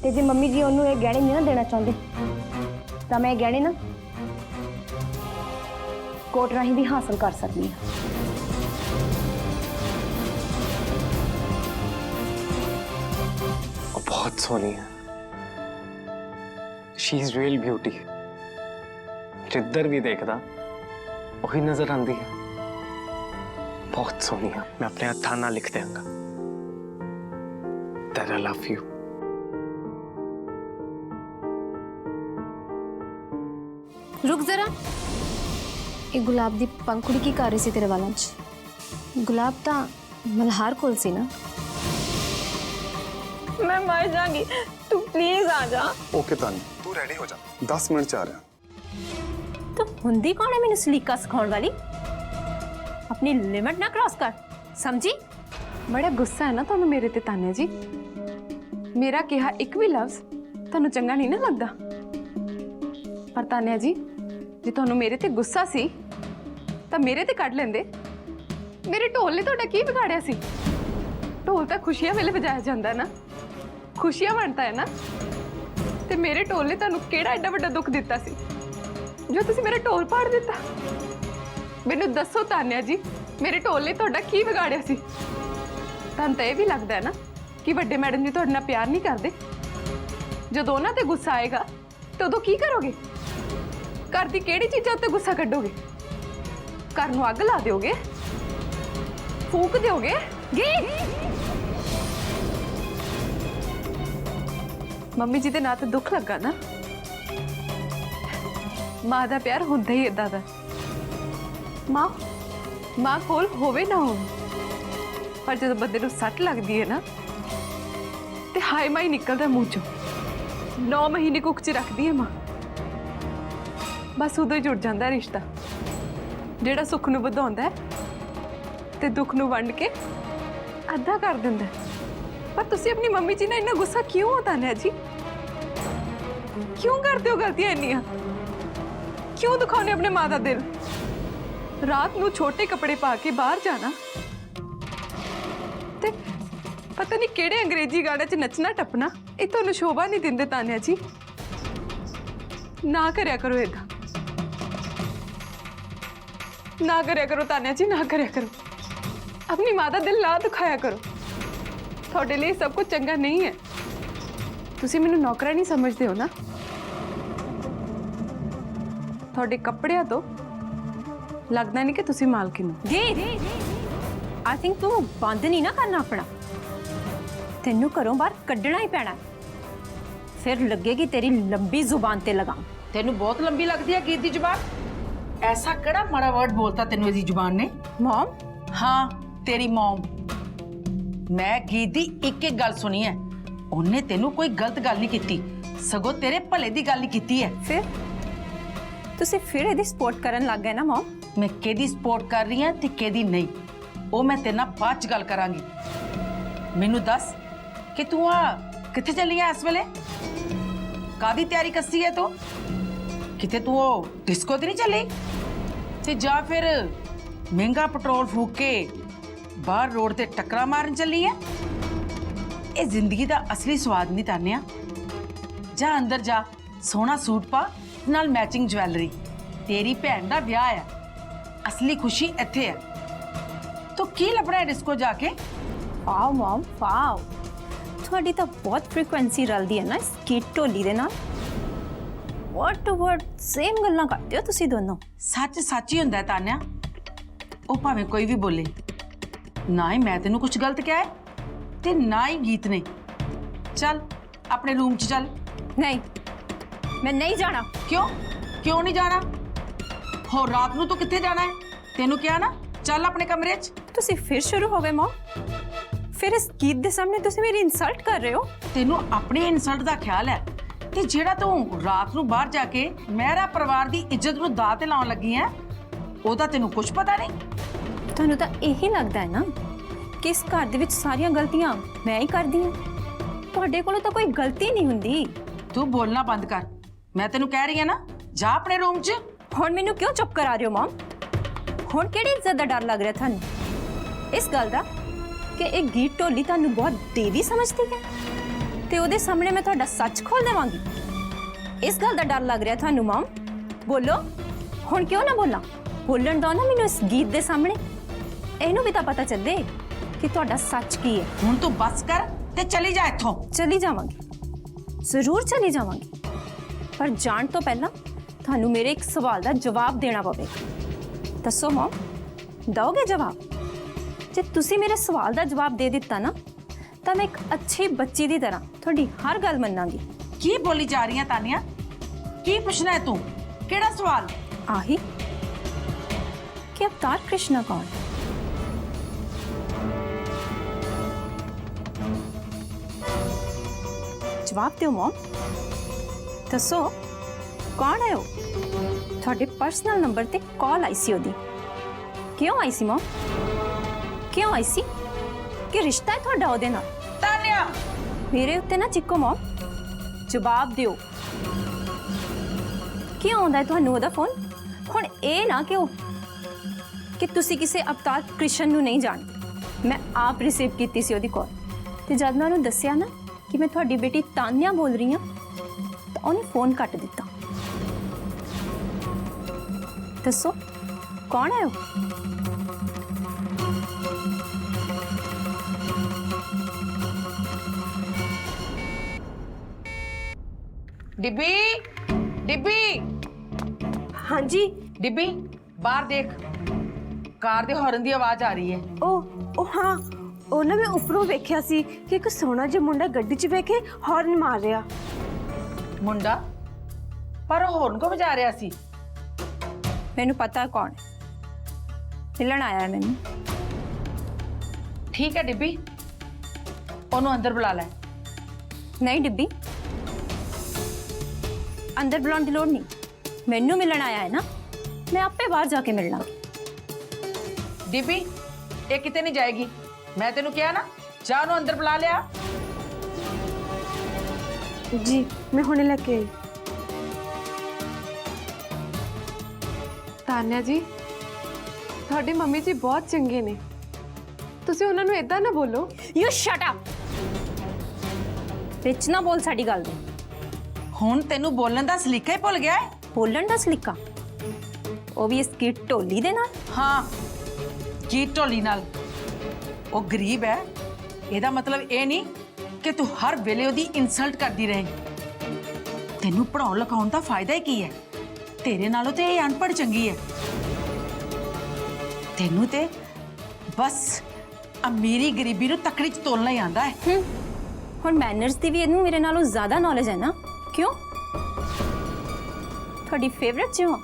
ते जे मम्मी जी उन्होंने ये गहने नहीं ना देना चाहते तो मैं गहने ना कोर्ट राही भी हासिल कर सकती हूँ। बहुत सोहनी है, शी इज रियल ब्यूटी। जिधर भी देखदा वही नजर आती है। बहुत सोहनी है, मैं अपने हथा ना लिख देंगा दैट आई लव यू। रुक जरा, ये गुलाब दी पंखुड़ी की कर रही सी तेरे वालों च? गुलाब ता मल्हार कोल सी ना? मैं मर जाऊंगी, तू प्लीज आ जा। ओके तानी, तू रेडी हो जा, 10 मिनट च आ रहा। तो हुंदी कौन है मैनू सलीका सिखाने वाली? अपनी लिमिट ना क्रॉस कर, समझी? बड़ा गुस्सा है ना तुहानू मेरे ते तान्या जी? मेरा कहा एक भी लफ्ज तुहानू चंगा नहीं ना लगता? पर तान्या जी, जे तुहानू मेरे ते गुस्सा सी तां मेरे ते कढ लेंदे। मेरे ढोल ने तुहाडा की बिगाड़िया सी? ढोल तां खुशियां वेले बजाया जांदा है ना, खुशियां बनता है ना। ते मेरे ढोल ने तुहानू केड़ा एडा वड्डा दुख दिता सी जो तुसी मेरा ढोल पाड़ दिता? मैनू दसो तान्या जी, मेरे ढोल ने तुहाडा की बिगाड़िया सी? तुहानू तां इह भी लगदा है ना कि वड्डे मैडम जी तुहाडे नाल प्यार नहीं करदे? जदों उन्हां ते गुस्सा आएगा तो उदों की करोगे? घर दी केड़ी चीज़ां उत्ते गुस्सा कड्डोगे? घर नूं अग ला दोगे? फूक दोगे? मम्मी जी दे नाल ते दुख लगा ना। मां दा प्यार हुंदा ही इदां दा। मां कोल होवे ना होवे, पर जदों बंदे नूं सट लगदी है ना ते हाय माई निकलदा मूंह चों। 9 महीने कुक च रखदी है मां, बस उदों ही जुड़ जाता है रिश्ता जिहड़ा सुख नूं वधाउंदा है ते दुख नूं वंड के अद्धा कर दिंदा है। पर तुसी अपनी मम्मी जी नाल इन्ना गुस्सा क्यों हो तान्या जी? क्यों करते हो गलतियां इन्नियां? क्यों दुखाने अपने मां दा दिल? रात नूं छोटे कपड़े पा के बाहर जाना ते पता नहीं केड़े अंग्रेजी गाने च नचना टपना, ये तुहानूं शोभा नहीं दिंदे तान्या जी। ना करया करो इदां, ना करया करो तान्या जी, ना करया करो। अपनी मां दा दिल ना दुखाया करो। थोड़े लिए सब कुछ चंगा नहीं है। तुसी मैनू नौकरा नहीं समझते हो ना? थोड़े कपड़िया तो लगता नहीं कि तुसी मालकिन हो। आई थिंक तू बंद नहीं ना करना अपना, तेनू घरों बाहर कड्ढना ही पैना, फिर लगेगी तेरी लंबी जुबान ते लगाम। तेनू बहुत लंबी लगती है गीत दी जुबान। ऐसा केड़ा माड़ा वर्ड बोलता तेनू इसदी जुबान ने? मॉम? हाँ, तेरी मॉम। मैं गीत दी एक गल सुनी है, उन्हें तेनू कोई गलत गल नहीं कीती, सगों तेरे भले दी गल ही कीती है। फिर तुसी फिर इहदी सपोर्ट करन लग गए ना मॉम? मैं केदी सपोर्ट कर रही हां ते केदी नहीं, वो मैं तेरे नाल बाद च गल करांगी। मैनू दस कि तू कित्थे चली है इस वेले? कादी तैयारी कसी है तू? किते तू डिस्को ते नहीं चली? ते जा फिर महंगा पेट्रोल फूक के बाहर रोड ते टक्करा मारन चली है? ये जिंदगी दा असली स्वाद नहीं तान्या। जा अंदर जा, सोहना सूट पा नाल मैचिंग ज्वैलरी। तेरी भैन दा ब्याह है, असली खुशी इत्थे है। तो की लभना है डिस्को जाके? वाओ मॉम वाओ, थोड़ी तो बहुत फ्रीक्वेंसी रलदी है ना इस गीत ढोली दे नाल। वर्ड टू वर्ड सेम गल्लां करदे हो तुसी दोनों। सच सच ही हुंदा है तान्या, ओ भावें कोई भी बोले। ना ही मैं तेनू कुछ गलत कहा है ते ना ही गीत ने। चल अपने रूम च चल। नहीं, मैं नहीं जाना। क्यों क्यों नहीं जाना? हो रात नू तू कित्थे जाना है? तेनू क्या ना, चल अपने कमरे च। तुसी फिर शुरू हो गए मॉम? फिर इस गीत दे सामने तुसी मेरी इंसल्ट कर रहे हो? तेनू अपनी इंसल्ट दा ख्याल है ते जेड़ा तू रात नू बाहर जाके मेरा परिवार दी इज्जत नू दाऽ ते लाउण लगी है, ओदा तेनू कुछ पता नहीं? तुहानू तां यही लगदा है ना कि इस घर दे विच सारियां गलतियां मैं ही करदी हां, तुहाडे कोलों तां कोई गलती नहीं हुंदी। तू बोलना बंद कर, मैं तेनू कह रही है ना, जा अपने रूम च। हुण मैनू क्यों चुप करा रहे हो मॉम? हुण किहड़ी इज्जत दा डर लग रहा थानू? इस गल दा कि एक गीत ढोली तुहानू बहुत देवी समझती है? ਤੇ ਉਹਦੇ ਸਾਹਮਣੇ ਮੈਂ ਤੁਹਾਡਾ ਸੱਚ ਖੋਲ ਦੇਵਾਂਗੀ। ਇਸ ਗੱਲ ਦਾ ਡਰ ਲੱਗ ਰਿਹਾ ਤੁਹਾਨੂੰ ਮਮ? ਬੋਲੋ ਹੁਣ, ਕਿਉਂ ਨਾ ਬੋਲਾਂ? ਬੋਲਣ ਦੋ ਨਾ ਮੈਨੂੰ ਇਸ ਗੀਤ ਦੇ ਸਾਹਮਣੇ। ਇਹਨੂੰ ਵੀ ਤਾਂ ਪਤਾ ਚੱਲੇ ਕਿ ਤੁਹਾਡਾ ਸੱਚ ਕੀ ਹੈ। ਹੁਣ ਤੂੰ ਬਸ ਕਰ ਤੇ ਚਲੀ ਜਾ ਇੱਥੋਂ। ਚਲੀ ਜਾਵਾਂਗੀ, ਜ਼ਰੂਰ ਚਲੀ ਜਾਵਾਂਗੀ, ਪਰ ਜਾਣ ਤੋਂ ਪਹਿਲਾਂ ਤੁਹਾਨੂੰ ਮੇਰੇ ਇੱਕ ਸਵਾਲ ਦਾ ਜਵਾਬ ਦੇਣਾ ਪਵੇਗਾ। ਦੱਸੋ ਮਮ, ਦਓਗੇ ਜਵਾਬ? ਜੇ ਤੁਸੀਂ ਮੇਰੇ ਸਵਾਲ ਦਾ ਜਵਾਬ ਦੇ ਦਿੱਤਾ ਨਾ ਤਾਂ ਮੈਂ ਇੱਕ ਅੱਛੀ ਬੱਚੀ ਦੀ ਤਰ੍ਹਾਂ ਤੁਹਾਡੀ ਹਰ ਗੱਲ ਮੰਨਾਂਗੀ। ਕੀ ਬੋਲੀ ਜਾ ਰਹੀ ਹੈ ਤਾਨੀਆ? ਕੀ ਪੁੱਛਣਾ ਹੈ ਤੂੰ? ਕਿਹੜਾ ਸਵਾਲ? ਆਹੀ ਕਿ ਅਵਤਾਰ ਕ੍ਰਿਸ਼ਨਾ ਕੌਣ ਹੈ? ਜਵਾਬ ਦਿਓ ਮਮ, ਦੱਸੋ ਕੌਣ ਹੈ ਉਹ? ਤੁਹਾਡੇ ਪਰਸਨਲ ਨੰਬਰ ਤੇ ਕਾਲ ਆਈ ਸੀ ਉਹਦੀ। ਕਿਉਂ ਆਈ ਸੀ ਮਮ? ਕਿਉਂ ਆਈ ਸੀ? ਕਿ ਰਿਸ਼ਤਾ ਹੈ ਤੁਹਾਡਾ ਉਹਦੇ ਨਾਲ? ਤਾਨੀਆ ਮੇਰੇ ਉੱਤੇ ਨਾ ਚਿੱਕੋ ਮਮ, ਜਵਾਬ ਦਿਓ। ਕਿਉਂ ਆਉਂਦਾ ਹੈ ਤੁਹਾਨੂੰ ਉਹਦਾ ਫੋਨ? ਹੁਣ ਇਹ ਨਾ ਕਿ ਤੁਸੀਂ ਕਿਸੇ ਅਵਤਾਰ ਕ੍ਰਿਸ਼ਨ ਨੂੰ ਨਹੀਂ ਜਾਣਦੇ। ਮੈਂ ਆਪ ਰਿਸੀਵ ਕੀਤੀ ਸੀ ਉਹਦੀ ਕਾਲ, ਤੇ ਜਦ ਮੈਂ ਉਹਨੂੰ ਦੱਸਿਆ ਨਾ ਕਿ ਮੈਂ ਤੁਹਾਡੀ ਬੇਟੀ ਤਾਨੀਆ ਬੋਲ ਰਹੀ ਹਾਂ ਤਾਂ ਉਹਨੇ ਫੋਨ ਕੱਟ ਦਿੱਤਾ। ਦੱਸੋ ਕੌਣ ਹੈ ਉਹ? डिब्बी, डिब्बी, हाँ जी। डिब्बी बाहर देख, कार दे हॉर्न दी आवाज आ रही है। ओ हाँ, ਉਹ ਨਾ ਮੈਂ ਉੱਪਰੋਂ ਵੇਖਿਆ ਸੀ ਕਿ ਇੱਕ ਸੋਹਣਾ ਜਿਹਾ ਮੁੰਡਾ ਗੱਡੀ 'ਚ ਬਹਿ ਕੇ ਹਾਰਨ ਮਾਰ ਰਿਹਾ। मुंडा पर हॉर्न को बजा रहा सी। ਮੈਨੂੰ ਪਤਾ ਕੌਣ ਹੈ, ਮਿਲਣ ਆਇਆ ਹੈ ਮੈਨੂੰ। ठीक है डिब्बी, ओनू अंदर बुला ले। ਨਹੀਂ ਡਿੱਬੀ, ਅੰਦਰ ਬੁਲਾਉਣ ਦੀ ਲੋੜ ਨਹੀਂ। ਮੈਨੂੰ ਮਿਲਣ ਆਇਆ ਹੈ ਨਾ, ਮੈਂ ਆਪੇ ਬਾਹਰ ਜਾ ਕੇ ਮਿਲ ਲਾਂਗੀ। डिब्बी ये किते नहीं जाएगी, मैं तेनू कहा ना, जा ओनू अंदर बुला लिया। जी मैं हुणे लेके आई। ਤਾਨਿਆ ਜੀ, ਤੁਹਾਡੀ ਮੰਮੀ ਜੀ ਬਹੁਤ ਚੰਗੇ ਨੇ, ਤੁਸੀਂ ਉਹਨਾਂ ਨੂੰ ਇਦਾਂ ਨਾ ਬੋਲੋ। ਯੂ ਸ਼ਟ ਅਪ, ਵਿੱਚ ਨਾ ਬੋਲ ਸਾਡੀ ਗੱਲ ਦੇ। हुण तेनू बोलने दा सलीका ही भुल गया है। ਬੋਲਣ ਦਾ ਸਲੀਕਾ ਉਹ ਵੀ ਇਸ ਕੀ ਢੋਲੀ ਦੇ ਨਾਲ? हाँ की ढोली नाल। वो गरीब है, ਇਹਦਾ मतलब ये नहीं कि तू हर वेले ਉਹਦੀ इंसल्ट करती रहे। तेनू पढ़ाउण लिखाउण दा फायदा ही की है? तेरे नालों ते ये अनपढ़ चंगी है। तेनू ते बस अमीरी गरीबी नू तकड़ी च तोलना ही आंदा है। ਹੁਣ ਮੈਨਰਸ ਦੀ ਵੀ ਇਹਨੂੰ ਮੇਰੇ ਨਾਲੋਂ ਜ਼ਿਆਦਾ ਨੌਲੇਜ ਹੈ ਨਾ? ਕਿਉਂ? ਤੁਹਾਡੀ ਫੇਵਰਿਟ ਜਿਉਂ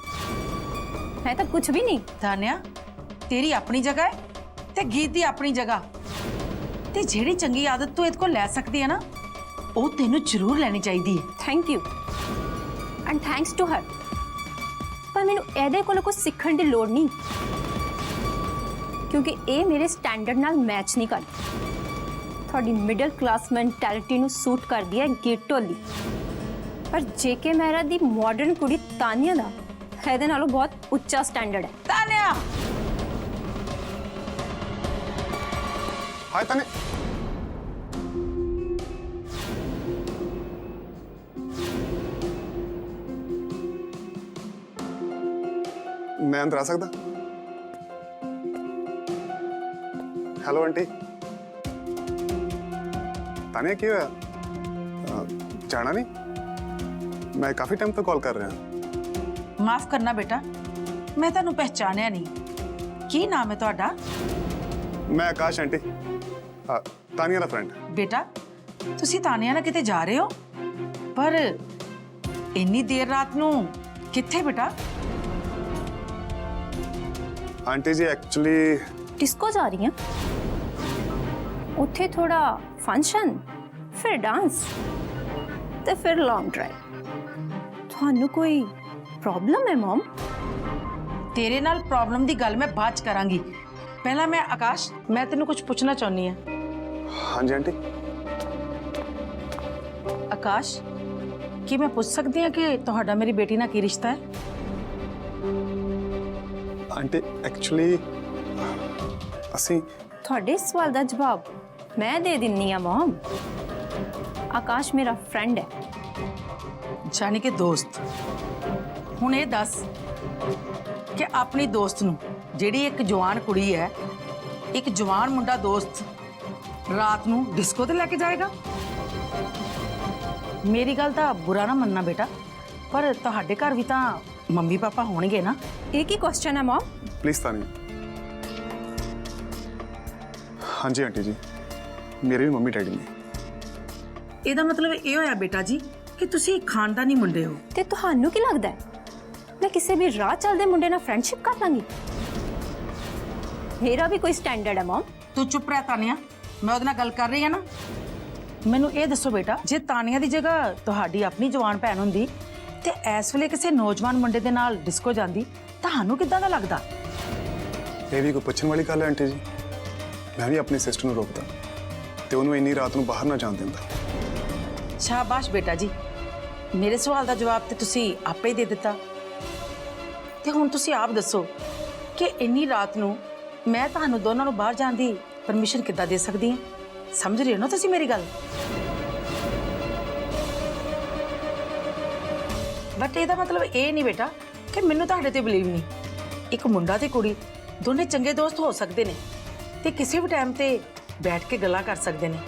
ਮੈਂ ਤਾਂ ਕੁਝ ਵੀ ਨਹੀਂ। ਤਾਨਿਆ तेरी अपनी जगह है ते गीत दी अपनी जगह, ते ਜਿਹੜੀ ਚੰਗੀ ਆਦਤ ਤੂੰ ਇਹਦੇ ਕੋਲ ਲੈ ਸਕਦੀ ਹੈ ਨਾ, ਉਹ ਤੈਨੂੰ ਜ਼ਰੂਰ ਲੈਣੀ ਚਾਹੀਦੀ ਹੈ। Thank you and thanks to her, ਪਰ ਮੈਨੂੰ ਇਹਦੇ ਕੋਲੋਂ ਕੁਝ ਸਿੱਖਣ ਦੀ ਲੋੜ ਨਹੀਂ, ਕਿਉਂਕਿ ਇਹ ਮੇਰੇ ਸਟੈਂਡਰਡ ਨਾਲ ਮੈਚ ਨਹੀਂ ਕਰਦੀ। ਤੁਹਾਡੀ ਮਿਡਲ ਕਲਾਸ ਮੈਂਟੈਲਿਟੀ ਨੂੰ ਸੂਟ ਕਰਦੀ ਹੈ ਗੀਤ ਢੋਲੀ, ਪਰ ਜੇਕੇ ਮਹਿਰਾ ਦੀ ਮਾਡਰਨ ਕੁੜੀ ਤਾਨੀਆ ਦਾ ਇਹਦੇ ਨਾਲੋਂ ਬਹੁਤ ਉੱਚਾ ਸਟੈਂਡਰਡ ਹੈ। ਤਾਨਿਆ हाय ताने। मैं अंदर आ सकता? Hello aunty. तानिया क्यों है? जाना नहीं? मैं काफी टाइम तक कॉल कर रहा हूं। माफ करना बेटा, मैं तुहानू पहचानिया नहीं। की नाम है तुहाडा? मैं आकाश आंटी, तानिया दा फ्रेंड। बेटा तुसी तानिया नाल किते जा रहे हो, पर इन्नी देर रात नू किथे बेटा? आंटी जी एक्चुअली डिस्को जा रही हैं, उत्थे थोड़ा फंक्शन, फिर डांस, ते फिर लॉन्ग ड्राइव। थानू कोई प्रॉब्लम है मॉम? तेरे नाल प्रॉब्लम दी गल मैं बाद च करांगी। पहला मैं आकाश, मैं तेनू कुछ पूछना चाहनी है। हाँ जी आंटी। आकाश की मैं पूछ सकती हूँ कि तुहाडा मेरी बेटी नाल की रिश्ता है? आंटी एक्चुअली ਅਸੀਂ ਤੁਹਾਡੇ ਸਵਾਲ ਦਾ ਜਵਾਬ ਮੈਂ ਦੇ ਦਿੰਨੀ ਆ ਮॉम। ਆਕਾਸ਼ ਮੇਰਾ ਫਰੈਂਡ ਹੈ। ਜਾਨੀ ਕਿ ਦੋਸਤ। ਹੁਣ ਇਹ ਦੱਸ ਕਿ ਆਪਣੀ ਦੋਸਤ ਨੂੰ, ਜਿਹੜੀ ਇੱਕ ਜਵਾਨ ਕੁੜੀ ਹੈ, ਇੱਕ ਜਵਾਨ ਮੁੰਡਾ ਦੋਸਤ ਰਾਤ ਨੂੰ ਡਿਸਕੋ ਤੇ ਲੈ ਕੇ ਜਾਏਗਾ? ਮੇਰੀ ਗੱਲ ਤਾਂ ਬੁਰਾ ਨਾ ਮੰਨਣਾ ਬੇਟਾ, ਪਰ ਤੁਹਾਡੇ ਘਰ ਵੀ ਤਾਂ ਮੰਮੀ ਪਾਪਾ ਹੋਣਗੇ ਨਾ। ਇਹ ਕੀ ਕੁਐਸਚਨ ਹੈ ਮਮ? प्लीज तानिया। हाँ जी आंटी जी, मेरे भी मम्मी डैडी ने। ਇਹਦਾ ਮਤਲਬ ਇਹ ਹੋਇਆ ਬੇਟਾ ਜੀ ਕਿ ਤੁਸੀਂ ਖਾਨਦਾਨੀ ਮੁੰਡੇ ਹੋ। ਤੇ ਤੁਹਾਨੂੰ ਕੀ ਲੱਗਦਾ ਹੈ ਮੈਂ ਕਿਸੇ ਵੀ ਰਾਹ ਚੱਲਦੇ ਮੁੰਡੇ ਨਾਲ ਫਰੈਂਡਸ਼ਿਪ ਕਰ ਲਾਂਗੀ? ਮੇਰਾ ਵੀ ਕੋਈ ਸਟੈਂਡਰਡ ਹੈ ਮਮ। ਤੂੰ ਚੁੱਪ ਰਹਿ ਤਾਨੀਆ, ਮੈਂ ਉਹਦੇ ਨਾਲ ਗੱਲ ਕਰ ਰਹੀ ਹਾਂ ਨਾ। ਮੈਨੂੰ ਇਹ ਦੱਸੋ ਬੇਟਾ, ਜੇ ਤਾਨੀਆ ਦੀ ਜਗ੍ਹਾ ਤੁਹਾਡੀ ਆਪਣੀ ਜਵਾਨ ਭੈਣ ਹੁੰਦੀ ਤੇ ਇਸ ਵੇਲੇ ਕਿਸੇ ਨੌਜਵਾਨ ਮੁੰਡੇ ਦੇ ਨਾਲ ਡਿਸਕੋ ਜਾਂਦੀ, ਤੁਹਾਨੂੰ ਕਿੱਦਾਂ ਦਾ ਲੱਗਦਾ? ਇਹ ਵੀ ਕੋਈ ਪੁੱਛਣ ਵਾਲੀ ਗੱਲ ਹੈ ਆਂਟੀ ਜੀ। ਮੈਂ ਵੀ ਆਪਣੀ ਸਿਸਟਰ ਨੂੰ ਰੋਕਦਾ ਤੇ ਉਹਨੂੰ ਇੰਨੀ ਰਾਤ ਨੂੰ ਬਾਹਰ ਨਾ ਜਾਣ ਦਿੰਦਾ। ਸ਼ਾਬਾਸ਼ ਬੇਟਾ ਜੀ, ਮੇਰੇ ਸਵਾਲ ਦਾ ਜਵਾਬ ਤੇ ਤੁਸੀਂ ਆਪੇ ਹੀ ਦੇ ਦਿੱਤਾ। ਤੇ ਹੁਣ ਤੁਸੀਂ ਆਪ ਦੱਸੋ ਕਿ ਇੰਨੀ ਰਾਤ ਨੂੰ ਮੈਂ ਤੁਹਾਨੂੰ ਦੋਨਾਂ ਨੂੰ ਬਾਹਰ ਜਾਣ ਦੀ ਪਰਮਿਸ਼ਨ ਕਿੱਦਾਂ ਦੇ ਸਕਦੀ ਹਾਂ? ਸਮਝ ਰਹੇ ਹੋ ਨਾ ਤੁਸੀਂ ਮੇਰੀ ਗੱਲ? ਬਟ ਇਹਦਾ ਮਤਲਬ ਇਹ ਨਹੀਂ ਬੇਟਾ ਕਿ ਮੈਨੂੰ ਤੁਹਾਡੇ ਤੇ ਬਿਲੀਵ ਨਹੀਂ। ਇੱਕ ਮੁੰਡਾ ਤੇ ਕੁੜੀ ਦੋਨੇ ਚੰਗੇ ਦੋਸਤ ਹੋ ਸਕਦੇ ਨੇ ਤੇ ਕਿਸੇ ਵੀ ਟਾਈਮ ਤੇ ਬੈਠ ਕੇ ਗੱਲਾਂ ਕਰ ਸਕਦੇ ਨੇ।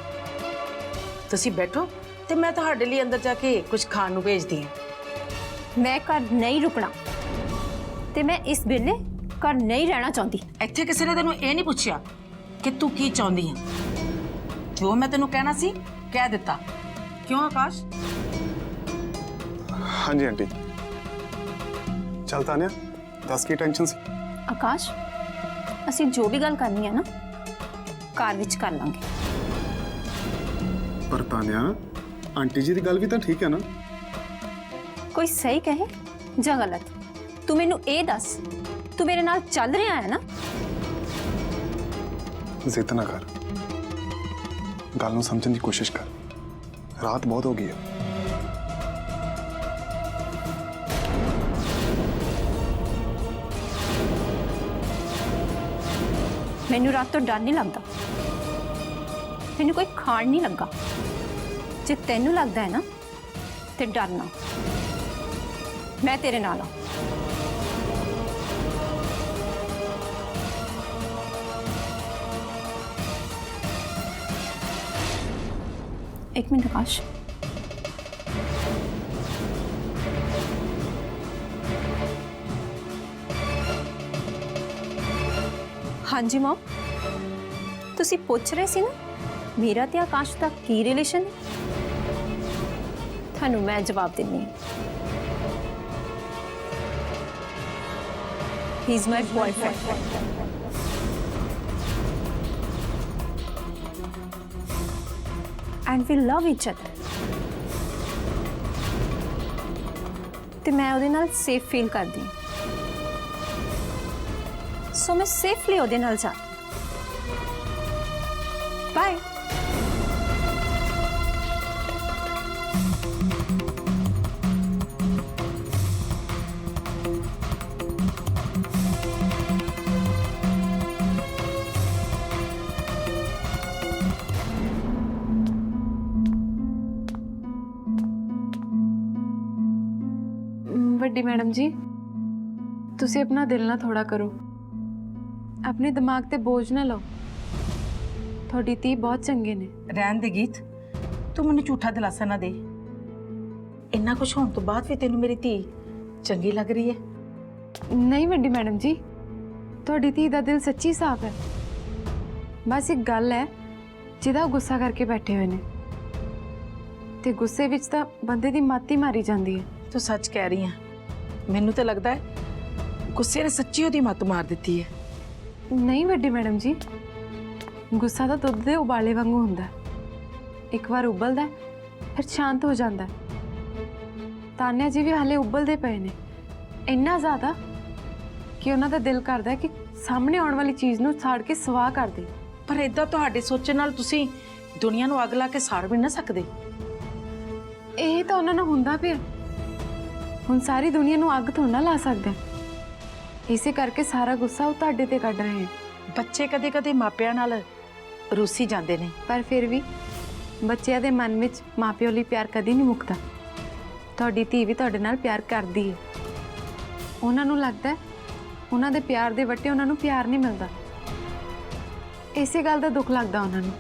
ਤੁਸੀਂ ਬੈਠੋ ਤੇ ਮੈਂ ਤੁਹਾਡੇ ਲਈ ਅੰਦਰ ਜਾ ਕੇ ਕੁਝ ਖਾਣ ਨੂੰ ਭੇਜਦੀ ਹਾਂ। ਮੈਂ ਘਰ ਨਹੀਂ ਰੁਕਣਾ ਤੇ ਮੈਂ ਇਸ ਵੇਲੇ ਘਰ ਨਹੀਂ ਰਹਿਣਾ ਚਾਹੁੰਦੀ। ਇੱਥੇ ਕਿਸੇ ਨੇ ਤੈਨੂੰ ਇਹ ਨਹੀਂ ਪੁੱਛਿਆ ਕਿ ਤੂੰ ਕੀ ਚਾਹੁੰਦੀ ਹੈ। ਜੋ ਮੈਂ ਤੈਨੂੰ ਕਹਿਣਾ ਸੀ ਕਹਿ ਦਿੱਤਾ। ਕਿਉਂ ਆਕਾਸ਼? हाँ जी आंटी। चल तानिया, दस की टेंशन सी। ਆਕਾਸ਼, ਅਸੀਂ ਜੋ ਵੀ ਗੱਲ ਕਰਨੀ ਹੈ ਨਾ ਘਰ ਵਿੱਚ ਕਰ ਲਾਂਗੇ। पर तानिया, आंटी जी की गल भी तो ठीक है ना? ਕੋਈ ਸਹੀ ਕਹੇ ਜਾਂ ਗਲਤ, ਤੂੰ ਮੈਨੂੰ ਇਹ ਦੱਸ, ਤੂੰ ਮੇਰੇ ਨਾਲ ਚੱਲ ਰਿਹਾ ਹੈ ਨਾ? जिद ना कर, गल नूं समझण की कोशिश कर। रात बहुत हो गई है। ਮੈਨੂੰ ਰਾਤ ਤੋਂ ਡਰ ਨਹੀਂ ਲੱਗਦਾ, ਮੈਨੂੰ ਕੋਈ ਖਾਣ ਨਹੀਂ ਲੱਗਾ। ਜੇ ਤੈਨੂੰ ਲੱਗਦਾ ਹੈ ਨਾ ਤੇ ਡਰਨਾ, ਮੈਂ ਤੇਰੇ ਨਾਲ ਆ। एक मिनट आकाश, हाँ जी मॉम, ਤੁਸੀਂ ਪੁੱਛ ਰਹੇ ਸੀ ਨਾ ਮੇਰਾ ਤੇ ਆਕਾਸ਼ ਦਾ ਕੀ ਰਿਲੇਸ਼ਨ ਹੈ? ਤੁਹਾਨੂੰ ਮੈਂ ਜਵਾਬ ਦਿੰਨੀ ਹਾਂ। He is my boyfriend and we love each other. ਤੇ ਮੈਂ ਉਹਦੇ ਨਾਲ ਸੇਫ ਫੀਲ ਕਰਦੀ ਹਾਂ, ਸੋ ਮੈਂ ਸੇਫਲੀ ਉਹਦੇ ਨਾਲ ਜਾ। ਬਾਏ। ਵੱਡੀ ਮੈਡਮ ਜੀ, ਤੁਸੀਂ ਆਪਣਾ ਦਿਲ ਨਾ ਥੋੜਾ ਕਰੋ, ਆਪਣੇ ਦਿਮਾਗ ਤੇ ਬੋਝ ਨਾ ਲਓ। ਤੁਹਾਡੀ ਧੀ ਬਹੁਤ ਚੰਗੇ ਨੇ। ਰਹਿਣ ਦੇ ਗੀਤ, ਤੂੰ ਮੈਨੂੰ ਝੂਠਾ ਦਿਲਾਸਾ ਨਾ ਦੇ। ਇੰਨਾ ਕੁਝ ਹੋਣ ਤੋਂ ਬਾਅਦ ਵੀ ਤੈਨੂੰ ਮੇਰੀ ਧੀ ਚੰਗੀ ਲੱਗ ਰਹੀ ਹੈ? ਨਹੀਂ ਵੱਡੀ ਮੈਡਮ ਜੀ, ਤੁਹਾਡੀ ਧੀ ਦਾ ਦਿਲ ਸੱਚੀ ਸਾਫ਼ ਹੈ। ਬਸ ਇੱਕ ਗੱਲ ਹੈ ਜਿਹਦਾ ਉਹ ਗੁੱਸਾ ਕਰਕੇ ਬੈਠੇ ਹੋਏ ਨੇ, ਤੇ ਗੁੱਸੇ ਵਿੱਚ ਤਾਂ ਬੰਦੇ ਦੀ ਮੱਤ ਹੀ ਮਾਰੀ ਜਾਂਦੀ ਹੈ। ਤੂੰ ਸੱਚ ਕਹਿ ਰਹੀ ਹੈ। ਮੈਨੂੰ ਤਾਂ ਲੱਗਦਾ ਹੈ ਗੁੱਸੇ ਨੇ ਸੱਚੀ ਉਹਦੀ ਮੱਤ ਮਾਰ ਦਿੱਤੀ ਹੈ। ਨਹੀਂ ਵੱਡੀ ਮੈਡਮ ਜੀ, ਗੁੱਸਾ ਤਾਂ ਦੁੱਧ ਦੇ ਉਬਾਲੇ ਵਾਂਗੂ ਹੁੰਦਾ, ਇੱਕ ਵਾਰ ਉਬਲਦਾ ਫਿਰ ਸ਼ਾਂਤ ਹੋ ਜਾਂਦਾ। ਤਾਨਿਆ ਜੀ ਵੀ ਹਾਲੇ ਉਬਲਦੇ ਪਏ ਨੇ, ਇੰਨਾ ਜ਼ਿਆਦਾ ਕਿ ਉਹਨਾਂ ਦਾ ਦਿਲ ਕਰਦਾ ਕਿ ਸਾਹਮਣੇ ਆਉਣ ਵਾਲੀ ਚੀਜ਼ ਨੂੰ ਸਾੜ ਕੇ ਸਵਾਹ ਕਰ ਦੇ। ਪਰ ਇਦਾਂ ਤੁਹਾਡੇ ਸੋਚਣ ਨਾਲ ਤੁਸੀਂ ਦੁਨੀਆ ਨੂੰ ਅੱਗ ਲਾ ਕੇ ਸਾੜ ਵੀ ਨਾ ਸਕਦੇ। ਇਹ ਤਾਂ ਉਹਨਾਂ ਨੂੰ ਹੁੰਦਾ ਪਿਆ, ਹੁਣ ਸਾਰੀ ਦੁਨੀਆ ਨੂੰ ਅੱਗ ਥੋੜਾ ਨਾ ਲਾ ਸਕਦੇ। ਇਸੇ ਕਰਕੇ ਸਾਰਾ ਗੁੱਸਾ ਉਹ ਤੁਹਾਡੇ ਤੇ ਕੱਢ ਰਹੇ ਹਨ। ਬੱਚੇ ਕਦੇ-ਕਦੇ ਮਾਪਿਆਂ ਨਾਲ ਰੂਸੀ ਜਾਂਦੇ ਨੇ, ਪਰ ਫਿਰ ਵੀ ਬੱਚਿਆਂ ਦੇ ਮਨ ਵਿੱਚ ਮਾਪਿਓ ਲਈ ਪਿਆਰ ਕਦੀ ਨਹੀਂ ਮੁੱਕਦਾ। ਤੁਹਾਡੀ ਧੀ ਵੀ ਤੁਹਾਡੇ ਨਾਲ ਪਿਆਰ ਕਰਦੀ ਹੈ। ਉਹਨਾਂ ਨੂੰ ਲੱਗਦਾ ਹੈ ਉਹਨਾਂ ਦੇ ਪਿਆਰ ਦੇ ਵੱਟੇ ਉਹਨਾਂ ਨੂੰ ਪਿਆਰ ਨਹੀਂ ਮਿਲਦਾ। ਇਸੇ ਗੱਲ ਦਾ ਦੁੱਖ ਲੱਗਦਾ ਉਹਨਾਂ ਨੂੰ।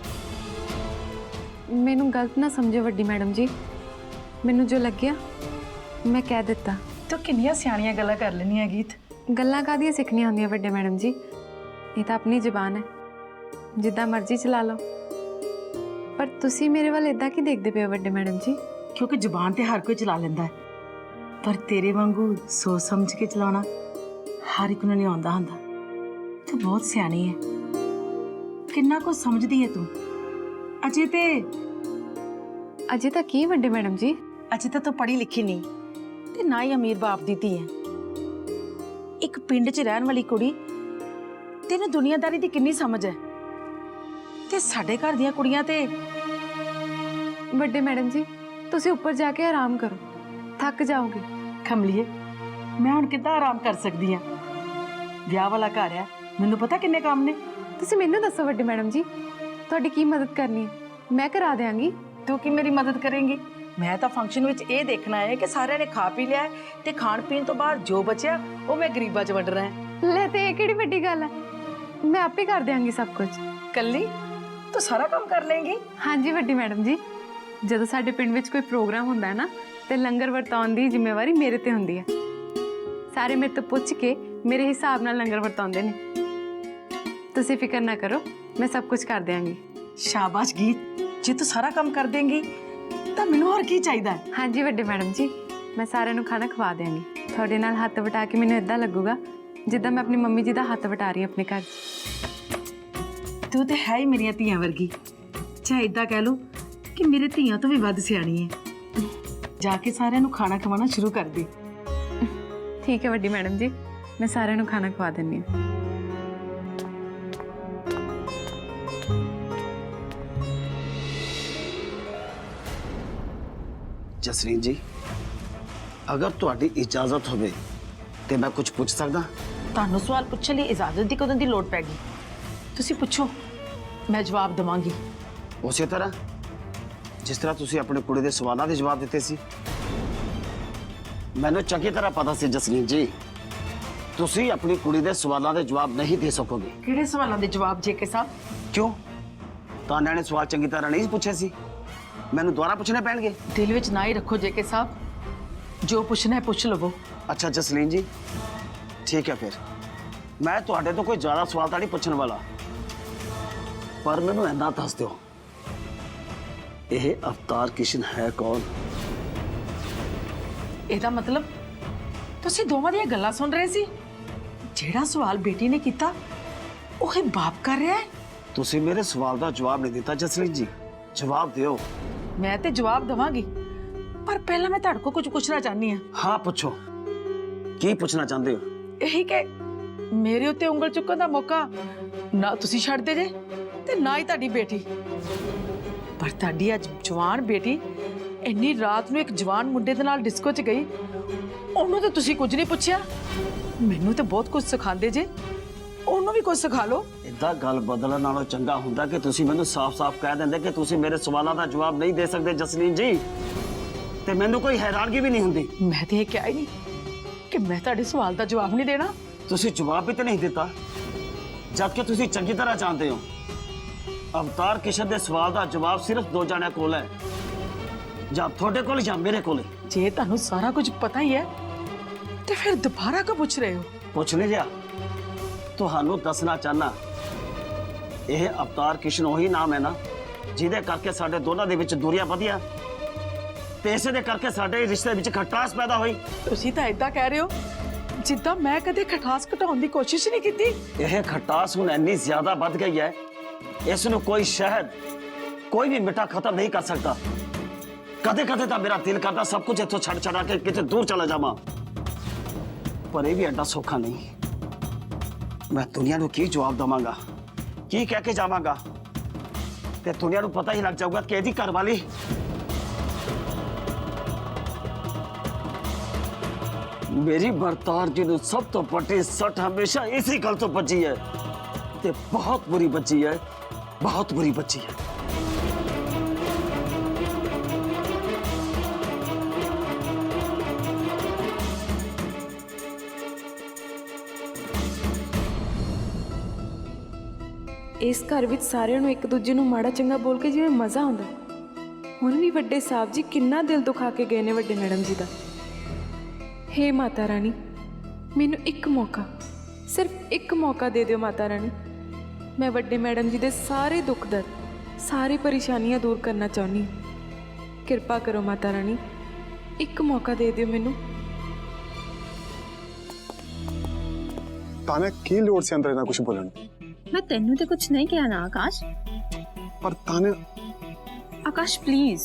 ਮੈਨੂੰ ਗਲਤ ਨਾ ਸਮਝੋ ਵੱਡੀ ਮੈਡਮ ਜੀ, ਮੈਨੂੰ ਜੋ ਲੱਗਿਆ ਮੈਂ ਕਹਿ ਦਿੱਤਾ। ਤੂੰ ਕਿੰਨੀਆਂ ਸਿਆਣੀਆਂ ਗੱਲਾਂ ਕਰ ਲੈਣੀਆਂ ਗੀਤ। ਗੱਲਾਂ ਕਾਹਦੀਆਂ ਸਿੱਖਣੀਆਂ ਹੁੰਦੀਆਂ ਵੱਡੇ ਮੈਡਮ ਜੀ, ਇਹ ਤਾਂ ਆਪਣੀ ਜ਼ੁਬਾਨ ਹੈ, ਜਿੱਦਾਂ ਮਰਜ਼ੀ ਚਲਾ ਲਓ। ਪਰ ਤੁਸੀਂ ਮੇਰੇ ਵੱਲ ਇਦਾਂ ਕੀ ਦੇਖਦੇ ਪਏ ਹੋ ਵੱਡੇ ਮੈਡਮ ਜੀ? ਕਿਉਂਕਿ ਜ਼ੁਬਾਨ ਤੇ ਹਰ ਕੋਈ ਚਲਾ ਲੈਂਦਾ ਹੈ, ਪਰ ਤੇਰੇ ਵਾਂਗੂ ਸੋਚ ਸਮਝ ਕੇ ਚਲਾਉਣਾ ਹਰ ਇੱਕ ਨੂੰ ਨਹੀਂ ਆਉਂਦਾ ਹੁੰਦਾ। ਤੂੰ ਬਹੁਤ ਸਿਆਣੀ ਹੈ, ਕਿੰਨਾ ਕੁਝ ਸਮਝਦੀ ਹੈ ਤੂੰ। ਅਜੇ ਤਾਂ ਕੀ ਵੱਡੇ ਮੈਡਮ ਜੀ? ਅਜੇ ਤਾਂ ਤੂੰ ਪੜ੍ਹੀ ਲਿਖੀ ਨਹੀਂ ਤੇ ਨਾ ਹੀ ਅਮੀਰ ਬਾਪ ਦੀ ਧੀ ਹੈ। ਇੱਕ ਪਿੰਡ 'ਚ ਰਹਿਣ ਵਾਲੀ ਕੁੜੀ, ਤੈਨੂੰ ਦੁਨੀਆਦਾਰੀ ਦੀ ਕਿੰਨੀ ਸਮਝ ਹੈ। ਤੇ ਸਾਡੇ ਘਰ ਦੀਆਂ ਕੁੜੀਆਂ ਤੇ ਵੱਡੇ ਮੈਡਮ ਜੀ ਤੁਸੀਂ ਉੱਪਰ ਜਾ ਕੇ ਆਰਾਮ ਕਰੋ, ਥੱਕ ਜਾਓਗੇ। ਖਮਲੀਏ, ਮੈਂ ਹੁਣ ਕਿੱਦਾਂ ਆਰਾਮ ਕਰ ਸਕਦੀ ਹਾਂ? ਵਿਆਹ ਵਾਲਾ ਘਰ ਹੈ, ਮੈਨੂੰ ਪਤਾ ਕਿੰਨੇ ਕੰਮ ਨੇ। ਤੁਸੀਂ ਮੈਨੂੰ ਦੱਸੋ ਵੱਡੇ ਮੈਡਮ ਜੀ, ਤੁਹਾਡੀ ਕੀ ਮਦਦ ਕਰਨੀ ਹੈ? ਮੈਂ ਕਰਾ ਦਿਆਂਗੀ। ਤੂੰ ਕੀ ਮੇਰੀ ਮਦਦ ਕਰੇਂਗੀ? ਮੈਂ ਤਾਂ ਫੰਕਸ਼ਨ ਵਿੱਚ ਇਹ ਦੇਖਣਾ ਹੈ ਕਿ ਸਾਰਿਆਂ ਨੇ ਖਾ ਪੀ ਲਿਆ ਹੈ ਤੇ ਖਾਣ ਪੀਣ ਤੋਂ ਬਾਅਦ ਜੋ ਬਚਿਆ ਉਹ ਮੈਂ ਗਰੀਬਾਂ 'ਚ ਵੰਡ ਰਹਾ ਹੈ। ਲੈ ਤੇ ਇਹ ਕਿਹੜੀ ਵੱਡੀ ਗੱਲ ਹੈ, ਮੈਂ ਆਪੇ ਕਰ ਦਿਆਂਗੀ ਸਭ ਕੁਝ। ਕੱਲੀ ਤੂੰ ਸਾਰਾ ਕੰਮ ਕਰ ਲੇਂਗੀ? ਹਾਂਜੀ ਵੱਡੀ ਮੈਡਮ ਜੀ, ਜਦੋਂ ਸਾਡੇ ਪਿੰਡ ਵਿੱਚ ਕੋਈ ਪ੍ਰੋਗਰਾਮ ਹੁੰਦਾ ਹੈ ਨਾ ਤੇ ਲੰਗਰ ਵਰਤਾਉਣ ਦੀ ਜ਼ਿੰਮੇਵਾਰੀ ਮੇਰੇ ਤੇ ਹੁੰਦੀ ਹੈ। ਸਾਰੇ ਮੇਰੇ ਤੋਂ ਪੁੱਛ ਕੇ ਮੇਰੇ ਹਿਸਾਬ ਨਾਲ ਲੰਗਰ ਵਰਤਾਉਂਦੇ ਨੇ। ਤੁਸੀਂ ਫਿਕਰ ਨਾ ਕਰੋ, ਮੈਂ ਸਭ ਕੁਝ ਕਰ ਦਿਆਂਗੀ। ਸ਼ਾਬਾਸ਼ ਗੀਤ, ਜੇ ਤੂੰ ਸਾਰਾ ਕੰਮ ਕਰ ਦੇਂਗੀ ਤਾਂ ਮੈਨੂੰ ਹੋਰ ਕੀ ਚਾਹੀਦਾ ਹੈ? ਹਾਂਜੀ ਵੱਡੇ ਮੈਡਮ ਜੀ, ਮੈਂ ਸਾਰਿਆਂ ਨੂੰ ਖਾਣਾ ਖਵਾ ਦਿਆਂਗੀ। ਤੁਹਾਡੇ ਨਾਲ ਹੱਥ ਵਟਾ ਕੇ ਮੈਨੂੰ ਇਦਾਂ ਲੱਗੂਗਾ ਜਿੱਦਾਂ ਮੈਂ ਆਪਣੀ ਮੰਮੀ ਜੀ ਦਾ ਹੱਥ ਵਟਾ ਰਹੀ ਹਾਂ ਆਪਣੇ ਘਰ 'ਚ। ਤੂੰ ਤੇ ਹੈ ਹੀ ਮੇਰੀਆਂ ਧੀਆਂ ਵਰਗੀ। ਚਾਹੇ ਇਦਾਂ ਕਹਿ ਲਓ ਕਿ ਮੇਰੇ ਧੀਆਂ ਤੋਂ ਵੀ ਵੱਧ ਸਿਆਣੀ ਹੈ। ਜਾ ਕੇ ਸਾਰਿਆਂ ਨੂੰ ਖਾਣਾ ਖਵਾਉਣਾ ਸ਼ੁਰੂ ਕਰ ਦੇ। ਠੀਕ ਹੈ ਵੱਡੀ ਮੈਡਮ ਜੀ, ਮੈਂ ਸਾਰਿਆਂ ਨੂੰ ਖਾਣਾ ਖਵਾ ਦਿੰਦੀ ਹਾਂ। ਜਸਰੀਨ ਜੀ, ਅਗਰ ਤੁਹਾਡੀ ਇਜਾਜ਼ਤ ਹੋਵੇ ਤੇ ਮੈਂ ਕੁਝ ਪੁੱਛ ਸਕਦਾ? ਤੁਹਾਨੂੰ ਸਵਾਲ ਪੁੱਛਣ ਲਈ ਇਜਾਜ਼ਤ ਦੀ ਕਦੋਂ ਦੀ ਲੋੜ ਪੈ ਗਈ? ਤੁਸੀਂ ਪੁੱਛੋ, ਮੈਂ ਜਵਾਬ ਦੇਵਾਂਗੀ। ਉਸੇ ਤਰ੍ਹਾਂ ਜਿਸ ਤਰ੍ਹਾਂ ਤੁਸੀਂ ਆਪਣੇ ਕੁੜੀ ਦੇ ਸਵਾਲਾਂ ਦੇ ਜਵਾਬ ਦਿੱਤੇ ਸੀ। ਮੈਨੂੰ ਚੰਗੀ ਤਰ੍ਹਾਂ ਪਤਾ ਸੀ ਜਸਰੀਨ ਜੀ, ਤੁਸੀਂ ਆਪਣੀ ਕੁੜੀ ਦੇ ਸਵਾਲਾਂ ਦੇ ਜਵਾਬ ਨਹੀਂ ਦੇ ਸਕੋਗੇ। ਕਿਹੜੇ ਸਵਾਲਾਂ ਦੇ ਜਵਾਬ ਜੇਕੇ ਸਾਹਿਬ? ਕਿਉਂ? ਤਾਨਿਆ ਨੇ ਸਵਾਲ ਚੰਗੀ ਤਰ੍ਹਾਂ ਨਹੀਂ ਪੁੱਛੇ ਸੀ, ਮੈਨੂੰ ਦੁਬਾਰਾ ਪੁੱਛਣੇ ਪੈਣਗੇ? ਦਿਲ ਵਿੱਚ ਨਾ ਹੀ ਰੱਖੋ ਜੇਕੇ ਸਾਹਿਬ, ਜੋ ਪੁੱਛਣਾ ਹੈ ਪੁੱਛ ਲਵੋ। ਅੱਛਾ ਜਸਲੀਨ ਜੀ, ਠੀਕ ਹੈ ਫਿਰ ਮੈਂ ਤੁਹਾਡੇ ਤੋਂ ਕੋਈ ਜ਼ਿਆਦਾ ਸਵਾਲ ਤਾਂ ਨਹੀਂ ਪੁੱਛਣ ਵਾਲਾ, ਪਰ ਮੈਨੂੰ ਇੰਨਾ ਦੱਸ ਦਿਓ, ਇਹ ਅਵਤਾਰ ਕਿਸ਼ਨ ਹੈ ਕੌਣ? ਇਹਦਾ ਮਤਲਬ ਤੁਸੀਂ ਦੋਵਾਂ ਦੀਆਂ ਗੱਲਾਂ ਸੁਣ ਰਹੇ ਸੀ। ਜਿਹੜਾ ਸਵਾਲ ਬੇਟੀ ਨੇ ਕੀਤਾ ਉਹ ਹੀ ਬਾਪ ਕਰ ਰਿਹਾ ਹੈ। ਤੁਸੀਂ ਮੇਰੇ ਸਵਾਲ ਦਾ ਜਵਾਬ ਨਹੀਂ ਦਿੱਤਾ ਜਸਲੀਨ ਜੀ, ਜਵਾਬ ਦਿਓ। ਮੈਂ ਤੇ ਜਵਾਬ ਦਵਾਂਗੀ, ਪਰ ਪਹਿਲਾਂ ਮੈਂ ਤੁਹਾਡੇ ਕੋਲ ਕੁਝ ਪੁੱਛਣਾ ਚਾਹਨੀ ਹਾਂ। ਹਾਂ ਪੁੱਛੋ, ਕੀ ਪੁੱਛਣਾ ਚਾਹੁੰਦੇ ਹੋ? ਇਹੀ ਕਿ ਮੇਰੇ ਉੱਤੇ ਉਂਗਲ ਚੁੱਕਣ ਦਾ ਮੌਕਾ ਨਾ ਤੁਸੀਂ ਛੱਡਦੇ ਜੇ ਤੇ ਨਾ ਹੀ ਤੁਹਾਡੀ ਬੇਟੀ। ਪਰ ਤੁਹਾਡੀ ਅੱਜ ਜਵਾਨ ਬੇਟੀ ਇੰਨੀ ਰਾਤ ਨੂੰ ਇੱਕ ਜਵਾਨ ਮੁੰਡੇ ਦੇ ਨਾਲ ਡਿਸਕੋ 'ਚ ਗਈ, ਉਹਨੂੰ ਤਾਂ ਤੁਸੀਂ ਕੁਝ ਨਹੀਂ ਪੁੱਛਿਆ। ਮੈਨੂੰ ਤਾਂ ਬਹੁਤ ਕੁਝ ਸਿਖਾਉਂਦੇ ਜੇ, ਉਹਨੂੰ ਵੀ ਕੁਝ ਸਿਖਾ ਲਓ। ਇਦਾਂ ਗੱਲ ਬਦਲਣ ਨਾਲੋਂ ਚੰਗਾ ਹੁੰਦਾ ਕਿ ਤੁਸੀਂ ਮੈਨੂੰ ਸਾਫ਼-ਸਾਫ਼ ਕਹਿ ਦਿੰਦੇ ਕਿ ਤੁਸੀਂ ਮੇਰੇ ਸਵਾਲਾਂ ਦਾ ਜਵਾਬ ਨਹੀਂ ਦੇ ਸਕਦੇ ਜਸਲੀਨ ਜੀ, ਤੇ ਮੈਨੂੰ ਕੋਈ ਹੈਰਾਨਗੀ ਵੀ ਨਹੀਂ ਹੁੰਦੀ। ਮੈਂ ਤੇ ਇਹ ਕਿਹਾ ਹੀ ਨਹੀਂ ਕਿ ਮੈਂ ਤੁਹਾਡੇ ਸਵਾਲ ਦਾ ਜਵਾਬ ਨਹੀਂ ਦੇਣਾ। ਤੁਸੀਂ ਜਵਾਬ ਵੀ ਤੇ ਨਹੀਂ ਦਿੱਤਾ, ਜਦਕਿ ਤੁਸੀਂ ਚੰਗੀ ਤਰ੍ਹਾਂ ਜਾਣਦੇ ਹੋ ਅਵਤਾਰ ਕਿਸ਼ਨ ਦੇ ਸਵਾਲ ਦਾ ਜਵਾਬ ਸਿਰਫ ਦੋ ਜਣਿਆਂ ਕੋਲ ਹੈ, ਜਾਂ ਤੁਹਾਡੇ ਕੋਲ ਜਾਂ ਮੇਰੇ ਕੋਲ। ਜੇ ਤੁਹਾਨੂੰ ਸਾਰਾ ਕੁਝ ਪਤਾ ਹੀ ਹੈ ਤੇ ਫਿਰ ਦੁਬਾਰਾ ਕਿਉਂ ਪੁੱਛ ਰਹੇ ਹੋ? ਪੁੱਛ ਨਹੀਂ ਰਿਹਾ, ਤੁਹਾਨੂੰ ਦੱਸਣਾ ਚਾਹਨਾ, ਇਹ ਅਵਤਾਰ ਕਿਸ਼ਨ ਉਹੀ ਨਾਮ ਹੈ ਨਾ ਜਿਹਦੇ ਕਰਕੇ ਸਾਡੇ ਦੋਨਾਂ ਦੇ ਵਿੱਚ ਦੂਰੀਆਂ ਵਧੀਆਂ ਤੇ ਇਸੇ ਦੇ ਕਰਕੇ ਸਾਡੇ ਰਿਸ਼ਤੇ ਵਿੱਚ ਖਟਾਸ ਪੈਦਾ ਹੋਈ। ਤੁਸੀਂ ਤਾਂ ਇਦਾਂ ਕਹਿ ਰਹੇ ਹੋ ਜਿੱਦਾਂ ਮੈਂ ਕਦੇ ਖਟਾਸ ਘਟਾਉਣ ਦੀ ਕੋਸ਼ਿਸ਼ ਨਹੀਂ ਕੀਤੀ। ਇਹ ਖਟਾਸ ਹੁਣ ਇੰਨੀ ਜ਼ਿਆਦਾ ਵੱਧ ਗਈ ਹੈ, ਇਸ ਨੂੰ ਕੋਈ ਸ਼ਹਿਦ, ਕੋਈ ਵੀ ਮਿੱਠਾ ਖਤਮ ਨਹੀਂ ਕਰ ਸਕਦਾ। ਕਦੇ ਕਦੇ ਤਾਂ ਮੇਰਾ ਦਿਲ ਕਰਦਾ ਸਭ ਕੁਝ ਇੱਥੋਂ ਛੱਡ ਛੜਾ ਕੇ ਕਿਤੇ ਦੂਰ ਚਲਾ ਜਾਵਾਂ, ਪਰ ਇਹ ਵੀ ਐਡਾ ਸੌਖਾ ਨਹੀਂ। ਮੈਂ ਦੁਨੀਆ ਨੂੰ ਕੀ ਜਵਾਬ ਦਵਾਂਗਾ, ਕੀ ਕਹਿ ਕੇ ਜਾਵਾਂਗਾ, ਤੇ ਦੁਨੀਆ ਨੂੰ ਪਤਾ ਹੀ ਲੱਗ ਜਾਊਗਾ ਕਿ ਇਹਦੀ ਘਰਵਾਲੀ ਮੇਰੀ ਬਰਤਾਰ ਜੀ ਨੂੰ ਸਭ ਤੋਂ ਵੱਡੀ ਸੱਟ ਹਮੇਸ਼ਾ ਇਸੇ ਗੱਲ ਤੋਂ ਵੱਜੀ ਹੈ, ਤੇ ਬਹੁਤ ਬੁਰੀ ਵੱਜੀ ਹੈ, ਬਹੁਤ ਬੁਰੀ ਵੱਜੀ ਹੈ। ਇਸ ਘਰ ਵਿੱਚ ਸਾਰਿਆਂ ਨੂੰ ਇੱਕ ਦੂਜੇ ਨੂੰ ਮਾੜਾ ਚੰਗਾ ਬੋਲ ਕੇ ਜਿਵੇਂ ਮਜ਼ਾ ਆਉਂਦਾ, ਹੁਣ ਵੀ ਵੱਡੇ ਸਾਹਿਬ ਜੀ ਕਿੰਨਾ ਦਿਲ ਦੁਖਾ ਕੇ ਗਏ ਨੇ ਵੱਡੇ ਮੈਡਮ ਜੀ ਦਾ। ਹੇ ਮਾਤਾ ਰਾਣੀ, ਮੈਨੂੰ ਇੱਕ ਮੌਕਾ, ਸਿਰਫ ਇੱਕ ਮੌਕਾ ਦੇ ਦਿਓ ਮਾਤਾ ਰਾਣੀ। ਮੈਂ ਵੱਡੇ ਮੈਡਮ ਜੀ ਦੇ ਸਾਰੇ ਦੁੱਖ ਦਰਦ, ਸਾਰੀ ਪਰੇਸ਼ਾਨੀਆਂ ਦੂਰ ਕਰਨਾ ਚਾਹੁੰਦੀ ਹਾਂ। ਕਿਰਪਾ ਕਰੋ ਮਾਤਾ ਰਾਣੀ, ਇੱਕ ਮੌਕਾ ਦੇ ਦਿਓ ਮੈਨੂੰ। ਤਾਨੇ ਕੀ ਲੋੜ ਸੀ ਅੰਦਰ ਇਹਨਾਂ ਕੁਝ ਬੋਲਣ ਦੀ? मैं तेनू तो कुछ नहीं किया ना आकाश। ਪਰ ਤਾਨੇ आकाश प्लीज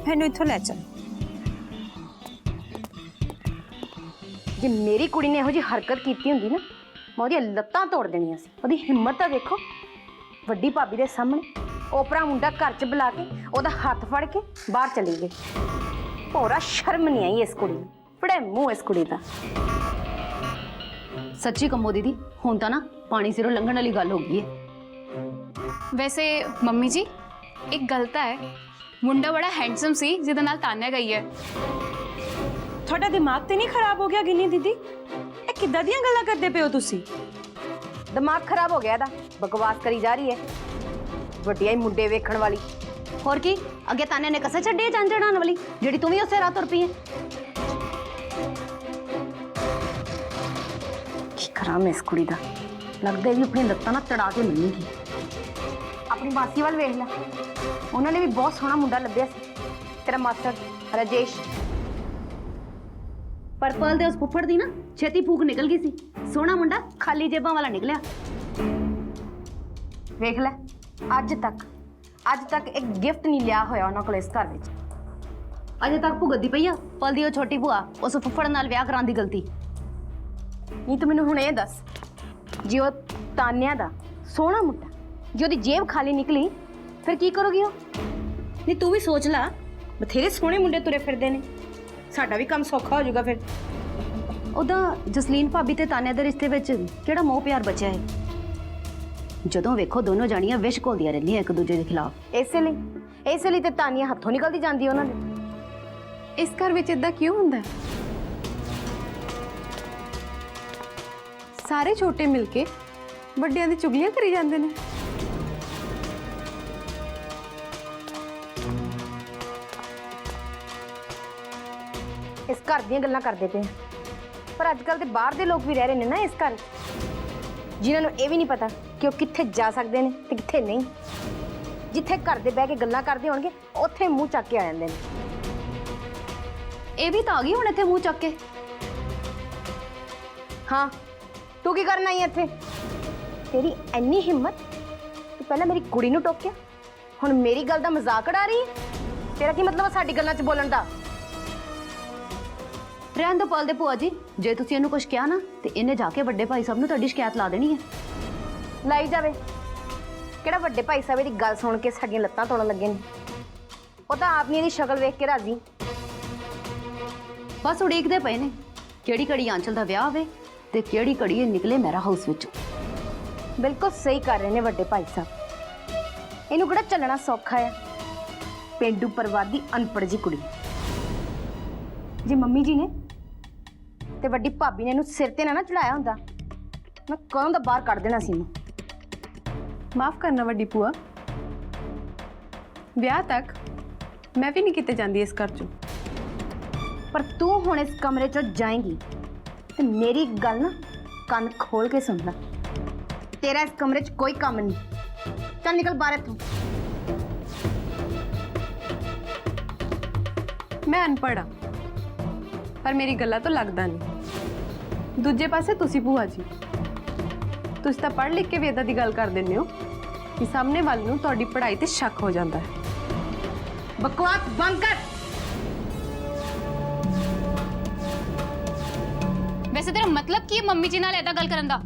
मैनू इत्थों लै चल। ਜੇ ਮੇਰੀ ਕੁੜੀ ਨੇ ਇਹੋ ਜਿਹੀ ਹਰਕਤ ਕੀਤੀ ਹੁੰਦੀ ਨਾ, ਮੈਂ ਉਹਦੀਆਂ ਲੱਤਾਂ ਤੋੜ ਦੇਣੀਆਂ ਸੀ। ਉਹਦੀ ਹਿੰਮਤ ਤਾਂ ਦੇਖੋ, ਵੱਡੀ ਭਾਬੀ ਦੇ ਸਾਹਮਣੇ ਓਪਰਾ ਮੁੰਡਾ ਘਰ 'ਚ ਬੁਲਾ ਕੇ ਉਹਦਾ ਹੱਥ ਫੜ ਕੇ ਬਾਹਰ ਚਲੀ ਗਈ। ਭੋਰਾ ਸ਼ਰਮ ਨਹੀਂ ਆਈ ਇਸ ਕੁੜੀ ਨੂੰ, ਬੜੇ ਮੂੰਹ ਇਸ ਕੁੜੀ ਦਾ। सच्ची कमो दीदी, हुण तां ना पानी सिरों लंघण वाली गल हो गई है। वैसे मम्मी जी एक गल तां है, मुंडा बड़ा हैंडसम सी जिहदे नाल तान्या गई है। ਤੁਹਾਡਾ ਦਿਮਾਗ ਤੇ ਨਹੀਂ ਖਰਾਬ ਹੋ ਗਿਆ ਗਿੰਨੀ ਦੀਦੀ? ਇਹ ਕਿੱਦਾਂ ਦੀਆਂ ਗੱਲਾਂ ਕਰਦੇ ਪਏ ਹੋ ਤੁਸੀਂ? ਦਿਮਾਗ ਖਰਾਬ ਹੋ ਗਿਆ ਇਹਦਾ, ਬਕਵਾਸ ਕਰੀ ਜਾ ਰਹੀ ਹੈ ਵੱਡੀਆਂ ਹੀ ਮੁੰਡੇ ਵੇਖਣ ਵਾਲੀ। होर की अगे तान्या ने कसर छड्डी है जान चढ़ाने वाली, जिहड़ी तू भी उसे राह तुर पई है। ਕੀ ਕਰਾਂ ਮੈਂ ਇਸ ਕੁੜੀ ਦਾ? ਲੱਗਦਾ ਵੀ ਆਪਣੀ ਲੱਤਾਂ ਨਾਲ ਤੜਾ ਕੇ ਮੰਨੂਗੀ। ਆਪਣੀ ਮਾਸੀ ਵੱਲ ਵੇਖ ਲੈ, ਉਹਨਾਂ ਨੇ ਵੀ ਬਹੁਤ ਸੋਹਣਾ ਮੁੰਡਾ ਲੱਭਿਆ ਸੀ, ਤੇਰਾ ਮਾਸਟਰ ਰਾਜੇਸ਼। पर पल दे उस फुफड़ दी ना छेती फूक निकल गई सी। सोहना मुंडा खाली जेबां वाला निकलिया। ਵੇਖ ਲੈ, ਅੱਜ ਤੱਕ ਇੱਕ ਗਿਫਟ ਨਹੀਂ ਲਿਆ ਹੋਇਆ ਉਹਨਾਂ ਕੋਲ ਇਸ ਘਰ ਵਿੱਚ। अजे तक भुगतदी पई आ पल दी ओ छोटी भूआ उस फुफड़ नाल विआह कराउण दी गलती। ਨਹੀਂ ਤੂੰ ਮੈਨੂੰ ਹੁਣ ਇਹ ਦੱਸ, ਜੇ ਉਹ ਤਾਨਿਆ ਦਾ ਸੋਹਣਾ ਮੁੰਡਾ, ਜੇ ਉਹਦੀ ਜੇਬ ਖਾਲੀ ਨਿਕਲੀ, ਫਿਰ ਕੀ ਕਰੋਗੀ ਉਹ? ਨਹੀਂ ਤੂੰ ਵੀ ਸੋਚ ਲੈ, ਬਥੇਰੇ ਸੋਹਣੇ ਮੁੰਡੇ ਤੁਰੇ ਫਿਰਦੇ ਨੇ, ਸਾਡਾ ਵੀ ਕੰਮ ਸੌਖਾ ਹੋ ਜਾਊਗਾ ਫਿਰ। उदा जसलीन भाभी ते तान्या दे रिश्ते विच किहड़ा मोह प्यार बचिया है? जदों वेखो दोनों जानियां विश घोलदियां रहिंदियां एक दूजे दे खिलाफ। ਇਸੇ ਲਈ ਤੇ ਤਾਨੀਆ ਹੱਥੋਂ ਨਿਕਲਦੀ ਜਾਂਦੀ ਉਹਨਾਂ ਦੇ। ਇਸ ਘਰ ਵਿੱਚ ਇਦਾਂ ਕਿਉਂ ਹੁੰਦਾ ਹੈ? ਸਾਰੇ ਛੋਟੇ ਮਿਲ ਕੇ ਵੱਡਿਆਂ ਦੀ ਚੁਗਲੀਆਂ ਕਰੀ ਜਾਂਦੇ ਨੇ। ਇਸ ਘਰ ਦੀਆਂ ਗੱਲਾਂ ਕਰਦੇ ਪਏ ਆ, ਪਰ ਅੱਜ ਕੱਲ ਦੇ ਬਾਹਰ ਦੇ ਲੋਕ ਵੀ ਰਹਿ ਰਹੇ ਨੇ ਨਾ ਇਸ ਘਰ, ਜਿਨ੍ਹਾਂ ਨੂੰ ਇਹ ਵੀ ਨਹੀਂ ਪਤਾ ਕਿ ਉਹ ਕਿੱਥੇ ਜਾ ਸਕਦੇ ਨੇ ਤੇ ਕਿੱਥੇ ਨਹੀਂ। ਜਿੱਥੇ ਘਰ ਦੇ ਬਹਿ ਕੇ ਗੱਲਾਂ ਕਰਦੇ ਹੋਣਗੇ, ਉੱਥੇ ਮੂੰਹ ਚੱਕ ਕੇ ਆ ਜਾਂਦੇ ਨੇ। ਇਹ ਵੀ ਤਾਂ ਆ ਗਈ ਹੁਣ ਇੱਥੇ ਮੂੰਹ ਚੱਕ ਕੇ। ਹਾਂ, ਤੂੰ ਕੀ ਕਰਨਾ ਹੈ ਇੱਥੇ? ਤੇਰੀ ਇੰਨੀ ਹਿੰਮਤ, ਤੂੰ ਪਹਿਲਾਂ ਮੇਰੀ ਕੁੜੀ ਨੂੰ ਟੋਕਿਆ, ਹੁਣ ਮੇਰੀ ਗੱਲ ਦਾ ਮਜ਼ਾਕ ਉਡਾ ਰਹੀ ਹੈ। ਤੇਰਾ ਕੀ ਮਤਲਬ ਹੈ ਸਾਡੀ ਗੱਲਾਂ 'ਚ ਬੋਲਣ ਦਾ? ਰਹਿਣ ਦੋ ਪਲ ਦੇ ਭੂਆ ਜੀ, ਜੇ ਤੁਸੀਂ ਇਹਨੂੰ ਕੁਝ ਕਿਹਾ ਨਾ ਤੇ ਇਹਨੇ ਜਾ ਕੇ ਵੱਡੇ ਭਾਈ ਸਾਹਿਬ ਨੂੰ ਤੁਹਾਡੀ ਸ਼ਿਕਾਇਤ ਲਾ ਦੇਣੀ ਹੈ। ਲਾਈ ਜਾਵੇ, ਕਿਹੜਾ ਵੱਡੇ ਭਾਈ ਸਾਹਿਬ ਦੀ ਗੱਲ ਸੁਣ ਕੇ ਸਾਡੀਆਂ ਲੱਤਾਂ ਤੋੜਨ ਲੱਗੇ ਨੇ? ਉਹ ਤਾਂ ਆਪ ਨਹੀਂ ਇਹਦੀ ਸ਼ਕਲ ਵੇਖ ਕੇ ਰਾਜ਼ੀ। ਬਸ ਉਡੀਕਦੇ ਪਏ ਨੇ ਕਿਹੜੀ ਘੜੀ ਆਂਚਲ ਦਾ ਵਿਆਹ ਹੋਵੇ ਤੇ ਕਿਹੜੀ ਘੜੀ ਇਹ ਨਿਕਲੇ ਮੇਰਾ ਹਾਊਸ ਵਿੱਚੋਂ। ਬਿਲਕੁਲ ਸਹੀ ਕਰ ਰਹੇ ਨੇ ਵੱਡੇ ਭਾਈ ਸਾਹਿਬ। ਇਹਨੂੰ ਕਿਹੜਾ ਚੱਲਣਾ ਸੌਖਾ ਆ, ਪੇਂਡੂ ਪਰਿਵਾਰ ਦੀ ਅਨਪੜ੍ਹ ਜੀ ਕੁੜੀ। ਜੇ ਮੰਮੀ ਜੀ ਨੇ ਤੇ ਵੱਡੀ ਭਾਬੀ ਨੇ ਇਹਨੂੰ ਸਿਰ ਤੇ ਨਾ ਚੜਾਇਆ ਹੁੰਦਾ, ਮੈਂ ਕਦੋਂ ਦਾ ਬਾਹਰ ਕੱਢ ਦੇਣਾ ਸੀ ਇਹਨੂੰ। ਮਾਫ ਕਰਨਾ ਵੱਡੀ ਭੂਆ, ਵਿਆਹ ਤੱਕ ਮੈਂ ਵੀ ਨਹੀਂ ਕਿਤੇ ਜਾਂਦੀ ਇਸ ਘਰ ਚੋਂ। ਪਰ ਤੂੰ ਹੁਣ ਇਸ ਕਮਰੇ ਚੋਂ ਜਾਏਂਗੀ ਤੇ ਮੇਰੀ ਗੱਲ ਨਾ ਕੰਨ ਖੋਲ ਕੇ ਸੁਣ ਲੈ। ਤੇਰਾ ਇਸ ਕਮਰੇ 'ਚ ਕੋਈ ਕੰਮ ਨਹੀਂ। ਚੱਲ ਨਿਕਲ ਬਾਹਰ ਇੱਥੋਂ। ਮੈਂ ਅਨਪੜ੍ਹ ਹਾਂ, ਪਰ ਮੇਰੀ ਗੱਲਾਂ ਤੋਂ ਲੱਗਦਾ ਨਹੀਂ। ਦੂਜੇ ਪਾਸੇ ਤੁਸੀਂ ਭੂਆ ਜੀ, ਤੁਸੀਂ ਤਾਂ ਪੜ੍ਹ ਲਿਖ ਕੇ ਵੀ ਇਦਾਂ ਦੀ ਗੱਲ ਕਰ ਦਿੰਦੇ ਹੋ ਕਿ ਸਾਹਮਣੇ ਵਾਲ ਨੂੰ ਤੁਹਾਡੀ ਪੜ੍ਹਾਈ ਤੇ ਸ਼ੱਕ ਹੋ ਜਾਂਦਾ ਹੈ। ਬਕਵਾਸ ਬੰਦ ਕਰ। ਵੈਸੇ ਤੇਰਾ ਮਤਲਬ ਕੀ ਹੈ ਮੰਮੀ ਜੀ ਨਾਲ ਇਦਾਂ ਗੱਲ ਕਰਨ ਦਾ?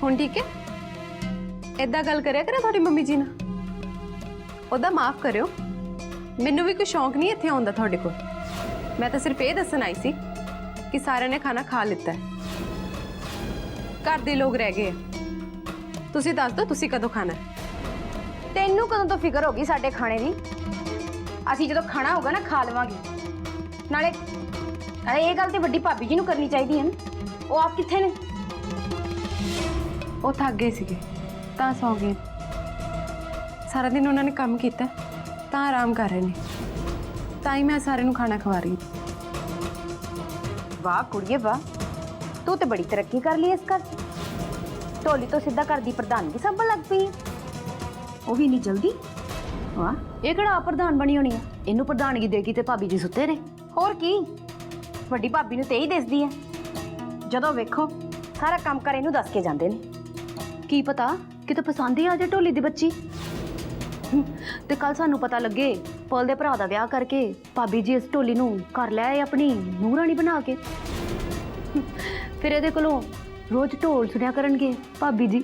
ਹੁਣ ਠੀਕ ਹੈ? ਇਦਾਂ ਗੱਲ ਕਰਿਆ ਕਰੇ ਤੁਹਾਡੀ ਮੰਮੀ ਜੀ ਨਾਲ। ਉਹਦਾ ਮਾਫ ਕਰਿਓ, ਮੈਨੂੰ ਵੀ ਕੋਈ ਸ਼ੌਂਕ ਨਹੀਂ ਇੱਥੇ ਆਉਣ ਦਾ ਤੁਹਾਡੇ ਕੋਲ। ਮੈਂ ਤਾਂ ਸਿਰਫ ਇਹ ਦੱਸਣ ਆਈ ਸੀ ਕਿ ਸਾਰਿਆਂ ਨੇ ਖਾਣਾ ਖਾ ਲਿੱਤਾ ਹੈ, ਘਰ ਦੇ ਲੋਕ ਰਹਿ ਗਏ ਆ। ਤੁਸੀਂ ਦੱਸ ਦਿਓ ਤੁਸੀਂ ਕਦੋਂ ਖਾਣਾ ਹੈ? ਤੈਨੂੰ ਕਦੋਂ ਤੋਂ ਫਿਕਰ ਹੋ ਗਈ ਸਾਡੇ ਖਾਣੇ ਦੀ? ਅਸੀਂ ਜਦੋਂ ਖਾਣਾ ਹੋਗਾ ਨਾ ਖਾ ਲਵਾਂਗੇ। ਨਾਲੇ ਅਰੇ ਇਹ ਗੱਲ ਤੇ ਵੱਡੀ ਭਾਬੀ ਜੀ ਨੂੰ ਕਰਨੀ ਚਾਹੀਦੀ ਹੈ ਨਾ। ਉਹ ਆਪ ਕਿੱਥੇ ਨੇ? ਉਹ ਥੱਕ ਗਏ ਸੀਗੇ ਤਾਂ ਸੌ ਗਏ। ਸਾਰਾ ਦਿਨ ਉਹਨਾਂ ਨੇ ਕੰਮ ਕੀਤਾ ਤਾਂ ਆਰਾਮ ਕਰ ਰਹੇ ਨੇ, ਤਾਂ ਹੀ ਮੈਂ ਸਾਰਿਆਂ ਨੂੰ ਖਾਣਾ ਖਵਾ ਰਹੀ ਹਾਂ। ਵਾਹ ਕੁੜੀਏ ਵਾਹ, ਤੂੰ ਤੇ ਬੜੀ ਤਰੱਕੀ ਕਰ ਲਈ ਇਸ ਘਰ 'ਚ। ਢੋਲੀ ਤੋਂ ਸਿੱਧਾ ਘਰ ਦੀ ਪ੍ਰਧਾਨਗੀ ਸੰਭਲ ਲੱਗ ਪਈ ਹੈ। ਉਹ ਵੀ ਇੰਨੀ ਜਲਦੀ? ਵਾਹ, ਇਹ ਕਿਹੜਾ ਆਪ ਪ੍ਰਧਾਨ ਬਣੀ ਹੋਣੀ ਆ? ਇਹਨੂੰ ਪ੍ਰਧਾਨਗੀ ਦੇਗੀ ਤੇ ਭਾਬੀ ਜੀ ਸੁੱਤੇ ਰਹੇ। ਹੋਰ ਕੀ, ਵੱਡੀ ਭਾਬੀ ਨੂੰ ਤੇ ਇਹੀ ਦਿਸਦੀ ਹੈ। ਜਦੋਂ ਵੇਖੋ ਸਾਰਾ ਕੰਮ ਕਰ ਇਹਨੂੰ ਦੱਸ ਕੇ ਜਾਂਦੇ ਨੇ। ਕੀ ਪਤਾ ਕਿਤੇ ਪਸੰਦ ਹੀ ਆ ਜਾਏ ਢੋਲੀ ਦੀ ਬੱਚੀ। ਤੇ ਕੱਲ ਸਾਨੂੰ ਪਤਾ ਲੱਗੇ ਪਰਲ ਦੇ ਭਰਾ ਦਾ ਵਿਆਹ ਕਰਕੇ ਭਾਬੀ ਜੀ ਇਸ ਢੋਲੀ ਨੂੰ ਘਰ ਲੈ ਆਏ ਆਪਣੀ ਨੂੰਹ ਰਾਣੀ ਬਣਾ ਕੇ। ਫਿਰ ਇਹਦੇ ਕੋਲੋਂ ਰੋਜ਼ ਢੋਲ ਸੁਣਿਆ ਕਰਨਗੇ ਭਾਬੀ ਜੀ।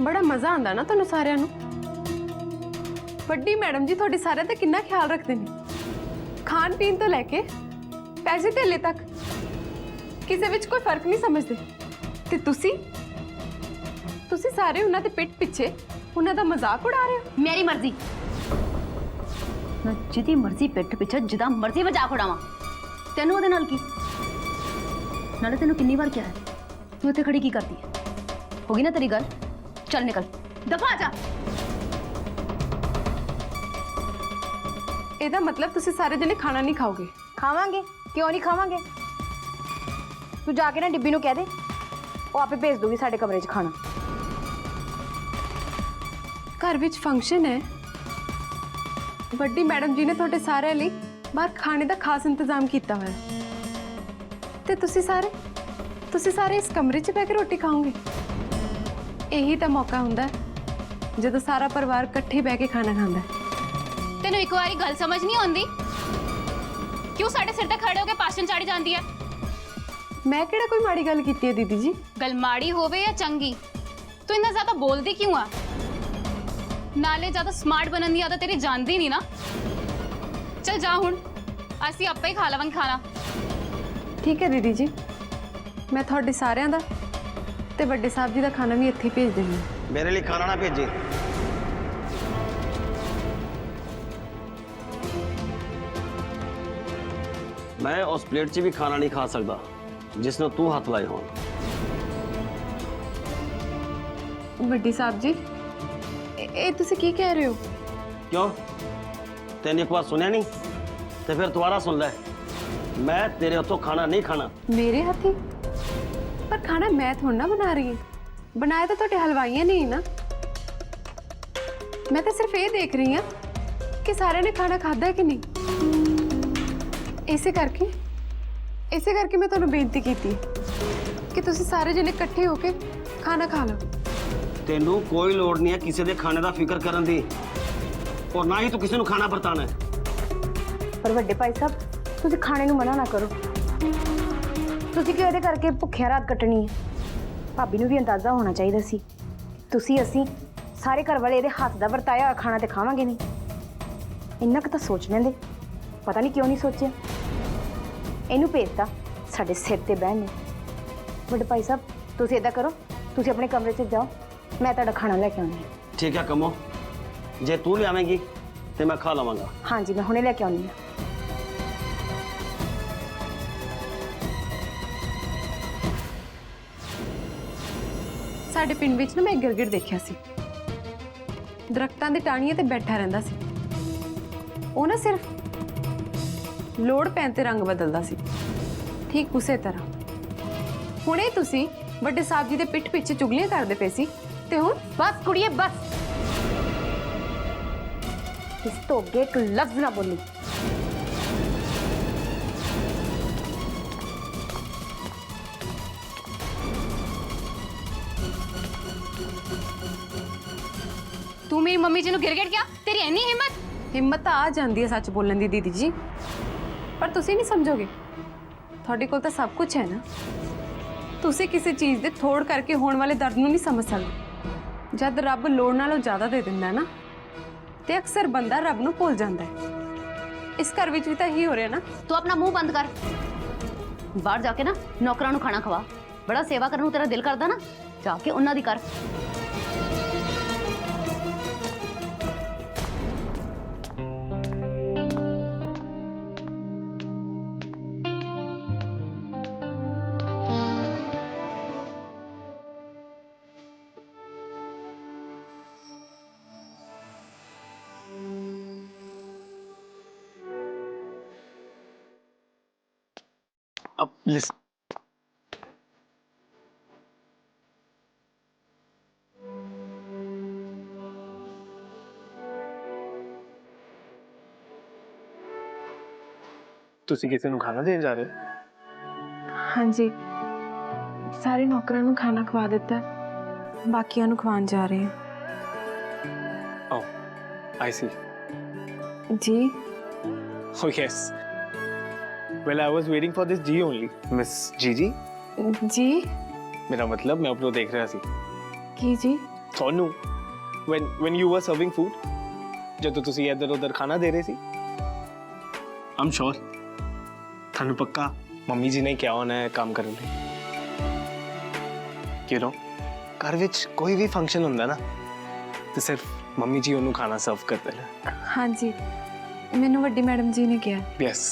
ਬੜਾ ਮਜ਼ਾ ਆਉਂਦਾ ਨਾ ਤੁਹਾਨੂੰ ਸਾਰਿਆਂ ਨੂੰ। ਵੱਡੀ ਮੈਡਮ ਜੀ ਤੁਹਾਡੀ ਸਾਰਿਆਂ ਦਾ ਕਿੰਨਾ ਖਿਆਲ ਰੱਖਦੇ ਨੇ, ਖਾਣ ਪੀਣ ਤੋਂ ਲੈ ਕੇ ਪੈਸੇ ਧੇਲੇ ਤੱਕ ਕਿਸੇ ਵਿੱਚ ਕੋਈ ਫਰਕ ਨਹੀਂ ਸਮਝਦੇ। ਤੇ ਤੁਸੀਂ ਸਾਰੇ ਉਹਨਾਂ ਦੇ ਪਿੱਠ ਪਿੱਛੇ ਉਹਨਾਂ ਦਾ ਮਜ਼ਾਕ ਉਡਾ ਰਹੇ ਹੋ। ਮੇਰੀ ਮਰਜ਼ੀ, ਮੈਂ ਜਿਹਦੀ ਮਰਜ਼ੀ ਪਿੱਠ ਪਿੱਛੇ ਜਿੱਦਾਂ ਮਰਜ਼ੀ ਮਜ਼ਾਕ ਉਡਾਵਾਂ। ਤੈਨੂੰ ਉਹਦੇ ਨਾਲ ਕੀ? ਨਾਲੇ ਤੈਨੂੰ ਕਿੰਨੀ ਵਾਰ ਕਿਹਾ ਹੈ ਤੂੰ ਇੱਥੇ ਖੜੀ ਕੀ ਕਰਦੀ ਹੈ? ਹੋ ਗਈ ਨਾ ਤੇਰੀ ਗੱਲ? ਚੱਲ ਨਿਕਲ, ਦਫਾ ਆ ਜਾ। ਇਹਦਾ ਮਤਲਬ ਤੁਸੀਂ ਸਾਰੇ ਜਣੇ ਖਾਣਾ ਨਹੀਂ ਖਾਓਗੇ? ਖਾਵਾਂਗੇ, ਕਿਉਂ ਨਹੀਂ ਖਾਵਾਂਗੇ। ਤੂੰ ਜਾ ਕੇ ਨਾ ਡਿੱਬੀ ਨੂੰ ਕਹਿ ਦੇ, ਉਹ ਆਪੇ ਭੇਜ ਦੂਗੀ ਸਾਡੇ ਕਮਰੇ 'ਚ ਖਾਣਾ। ਘਰ ਵਿੱਚ ਫੰਕਸ਼ਨ ਹੈ, ਵੱਡੀ ਮੈਡਮ ਜੀ ਨੇ ਤੁਹਾਡੇ ਸਾਰਿਆਂ ਲਈ ਬਾਹਰ ਖਾਣੇ ਦਾ ਖਾਸ ਇੰਤਜ਼ਾਮ ਕੀਤਾ ਹੋਇਆ ਤੇ ਤੁਸੀਂ ਸਾਰੇ ਇਸ ਕਮਰੇ 'ਚ ਬਹਿ ਕੇ ਰੋਟੀ ਖਾਓਗੇ। ਇਹੀ ਤਾਂ ਮੌਕਾ ਹੁੰਦਾ ਹੈ ਜਦੋਂ ਸਾਰਾ ਪਰਿਵਾਰ ਇਕੱਠੇ ਬਹਿ ਕੇ ਖਾਣਾ ਖਾਂਦਾ ਹੈ। ਤੈਨੂੰ ਇੱਕ ਵਾਰੀ ਗੱਲ ਸਮਝ ਨਹੀਂ ਆਉਂਦੀ? ਕਿਉਂ ਸਾਡੇ ਸਿਰ ਤੇ ਖੜੇ ਹੋ ਕੇ ਭਾਸ਼ਣ ਚਾੜੀ ਜਾਂਦੀ ਹੈ? ਮੈਂ ਕਿਹੜਾ ਕੋਈ ਮਾੜੀ ਗੱਲ ਕੀਤੀ ਹੈ ਦੀਦੀ ਜੀ? ਗੱਲ ਮਾੜੀ ਹੋਵੇ ਜਾਂ ਚੰਗੀ, ਤੂੰ ਇੰਨਾ ਜ਼ਿਆਦਾ ਬੋਲਦੀ ਕਿਉਂ ਆ? ਨਾਲੇ ਜ਼ਿਆਦਾ ਸਮਾਰਟ ਬਣਨ ਦੀ ਆਦਤ ਤੇਰੀ ਜਾਂਦੀ ਨਹੀਂ ਨਾ। ਚਲ ਜਾ ਹੁਣ, ਅਸੀਂ ਆਪੇ ਹੀ ਖਾ ਲਵਾਂਗੇ ਖਾਣਾ। ਠੀਕ ਹੈ ਦੀਦੀ ਜੀ, ਮੈਂ ਤੁਹਾਡੇ ਸਾਰਿਆਂ ਦਾ ਤੇ ਵੱਡੇ ਸਾਹਿਬ ਜੀ ਦਾ ਖਾਣਾ ਵੀ ਇੱਥੇ ਹੀ ਭੇਜ ਦਿੰਦੀ ਹਾਂ। मेरे लिए खाना ना भेजे। मैं उस प्लेट 'ਚ भी खाना नहीं खा सकता जिसने तू हथ लाए हो। ਵੱਡੀ ਸਾਹਿਬ ਜੀ, ਇਹ ਤੁਸੀਂ ਕੀ ਕਹਿ ਰਹੇ ਹੋ? क्यों तेने एक बार सुनिया नहीं तो फिर दोबारा सुन ले। मैं तेरे हथों खाना नहीं खाना। ਮੇਰੇ ਹੱਥੀ? ਪਰ ਖਾਣਾ ਮੈਂ ਥੋੜਾ ਨਾ ਬਣਾ ਰਹੀ ਹਾਂ, ਬਣਾਇਆ ਤਾਂ ਤੁਹਾਡੇ ਹਲਵਾਈਆਂ ਨੇ ਹੀ ਨਾ। ਮੈਂ ਤਾਂ ਸਿਰਫ ਇਹ ਦੇਖ ਰਹੀ ਹਾਂ ਕਿ ਸਾਰਿਆਂ ਨੇ ਖਾਣਾ ਖਾਧਾ ਹੈ ਕਿ ਨਹੀਂ। ਇਸੇ ਕਰਕੇ ਮੈਂ ਤੁਹਾਨੂੰ ਬੇਨਤੀ ਕੀਤੀ ਕਿ ਤੁਸੀਂ ਸਾਰੇ ਜਣੇ ਇਕੱਠੇ ਹੋ ਕੇ ਖਾਣਾ ਖਾ ਲਓ। तेनू कोई लोड़ नहीं है किसी दे खाने का फिक्र करन दी, और ना ही तू किसी नू खाना बरताना है। ਪਰ ਵੱਡੇ ਭਾਈ ਸਾਹਿਬ, ਤੁਸੀਂ ਖਾਣੇ ਨੂੰ ਮਨਾ ਨਾ ਕਰੋ। ਤੁਸੀਂ ਕਿਉਂ ਇਹਦੇ ਕਰਕੇ ਭੁੱਖਿਆਂ ਰਾਤ ਕੱਟਣੀ ਹੈ? ਭਾਬੀ ਨੂੰ ਵੀ ਅੰਦਾਜ਼ਾ ਹੋਣਾ ਚਾਹੀਦਾ ਸੀ। ਅਸੀਂ ਸਾਰੇ ਘਰ ਵਾਲੇ ਇਹਦੇ ਹੱਥ ਦਾ ਵਰਤਾਇਆ ਹੋਇਆ ਖਾਣਾ ਤੇ ਖਾਵਾਂਗੇ ਨਹੀਂ। ਇੰਨਾ ਕੁ ਤਾਂ ਸੋਚ ਲੈਂਦੇ, ਪਤਾ ਨਹੀਂ ਕਿਉਂ ਨਹੀਂ ਸੋਚਿਆ। ਇਹਨੂੰ ਭੇਜਤਾ ਸਾਡੇ ਸਿਰ ਤੇ ਬਹਿਣ ਨੇ। ਵੱਡੇ ਭਾਈ ਸਾਹਿਬ, ਤੁਸੀਂ ਇਦਾਂ ਕਰੋ, ਤੁਸੀਂ ਆਪਣੇ ਕਮਰੇ 'ਚ ਜਾਓ, ਮੈਂ ਤੁਹਾਡਾ ਖਾਣਾ ਲੈ ਕੇ ਆਉਂਦੀ ਹਾਂ। ठीक है कमो, जे तू ले आवेंगी तो मैं खा लवांगा। ਹਾਂਜੀ, ਮੈਂ ਹੁਣੇ ਲੈ ਕੇ ਆਉਂਦੀ ਹਾਂ। ਸਾਡੇ ਪਿੰਡ ਵਿੱਚ ਨਾ ਮੈਂ ਇੱਕ ਗਿਰਗਿਟ ਦੇਖਿਆ ਸੀ, ਦਰਖਤਾਂ ਦੇ ਟਾਹਣੀਆਂ ਤੇ ਬੈਠਾ ਰਹਿੰਦਾ ਸੀ। ਉਹ ਨਾ ਸਿਰਫ ਲੋੜ ਪੈਣ ਤੇ ਰੰਗ ਬਦਲਦਾ ਸੀ। ਠੀਕ ਉਸੇ ਤਰ੍ਹਾਂ ਹੁਣੇ ਤੁਸੀਂ ਵੱਡੇ ਸਾਹਿਬ ਜੀ ਦੇ ਪਿੱਠ ਪਿੱਛੇ ਚੁਗਲੀਆਂ ਕਰਦੇ ਪਏ ਸੀ ਤੇ ਹੁਣ ਬਸ ਕੁੜੀਏ ਬਸ, ਇਸ ਤੋਂ ਅੱਗੇ ਇੱਕ ਲਫ਼ਜ਼ ਨਾ ਬੋਲੀ। ਤੂੰ ਮੇਰੀ ਮੰਮੀ ਜੀ ਨੂੰ ਗਿਰਗਿਟ ਕਿਹਾ? ਤੇਰੀ ਇੰਨੀ ਹਿੰਮਤ? ਹਿੰਮਤ ਤਾਂ ਆ ਜਾਂਦੀ ਹੈ ਸੱਚ ਬੋਲਣ ਦੀ ਦੀਦੀ ਜੀ, ਪਰ ਤੁਸੀਂ ਨਹੀਂ ਸਮਝੋਗੇ। ਤੁਹਾਡੇ ਕੋਲ ਤਾਂ ਸਭ ਕੁਝ ਹੈ ਨਾ। ਤੁਸੀਂ ਕਿਸੇ ਚੀਜ਼ ਦੇ ਥੋੜ ਕਰਕੇ ਹੋਣ ਵਾਲੇ ਦਰਦ ਨੂੰ ਨਹੀਂ ਸਮਝ ਸਕਦੇ। ਜਦ ਰੱਬ ਲੋੜ ਨਾਲੋਂ ਜ਼ਿਆਦਾ ਦੇ ਦਿੰਦਾ ਨਾ, ਤੇ ਅਕਸਰ ਬੰਦਾ ਰੱਬ ਨੂੰ ਭੁੱਲ ਜਾਂਦਾ ਹੈ। ਇਸ ਘਰ ਵਿੱਚ ਵੀ ਤਾਂ ਇਹੀ ਹੋ ਰਿਹਾ ਨਾ। ਤੂੰ ਆਪਣਾ ਮੂੰਹ ਬੰਦ ਕਰ, ਬਾਹਰ ਜਾ ਕੇ ਨਾ ਨੌਕਰਾਂ ਨੂੰ ਖਾਣਾ ਖਵਾ। ਬੜਾ ਸੇਵਾ ਕਰਨ ਨੂੰ ਤੇਰਾ ਦਿਲ ਕਰਦਾ ਨਾ, ਜਾ ਕੇ ਉਹਨਾਂ ਦੀ ਕਰ। अब लिस्ट ਤੁਸੀਂ ਕਿਸੇ ਨੂੰ ਖਾਣਾ ਦੇਣ ਜਾ ਰਹੇ ਹੋ? ਹਾਂਜੀ, ਸਾਰੇ ਨੌਕਰਾਂ ਨੂੰ ਖਾਣਾ ਖਵਾ ਦਿੱਤਾ, ਬਾਕੀਆਂ ਨੂੰ ਖਵਾਉਣ ਜਾ ਰਹੇ ਹਾਂ। Oh, I see. ਜੀ Oh yes. Well, I was waiting for this G only. Miss Gigi. ਜੀ मेरा मतलब मैं अपनों देख रहा सी. ਕੀ ਜੀ? ਤੁਹਾਨੂੰ when you were serving food, ਜਦੋਂ ਤੁਸੀਂ ਇੱਧਰ ਉੱਧਰ ਖਾਣਾ ਦੇ ਰਹੇ ਸੀ, I'm sure ਤੁਹਾਨੂੰ ਪੱਕਾ ਮੰਮੀ ਜੀ ਨੇ ਕਿਹਾ ਹੋਣਾ ਹੈ ਕੰਮ ਕਰਨ ਲਈ। You know, ਘਰ ਵਿੱਚ ਕੋਈ ਵੀ ਫੰਕਸ਼ਨ ਹੁੰਦਾ ਨਾ ਤੇ ਸਿਰਫ ਮੰਮੀ ਜੀ ਉਹਨੂੰ ਖਾਣਾ ਸਰਵ ਕਰਦੇ ਨੇ। ਹਾਂਜੀ, ਮੈਨੂੰ ਵੱਡੀ ਮੈਡਮ ਜੀ ਨੇ ਕਿਹਾ। Yes,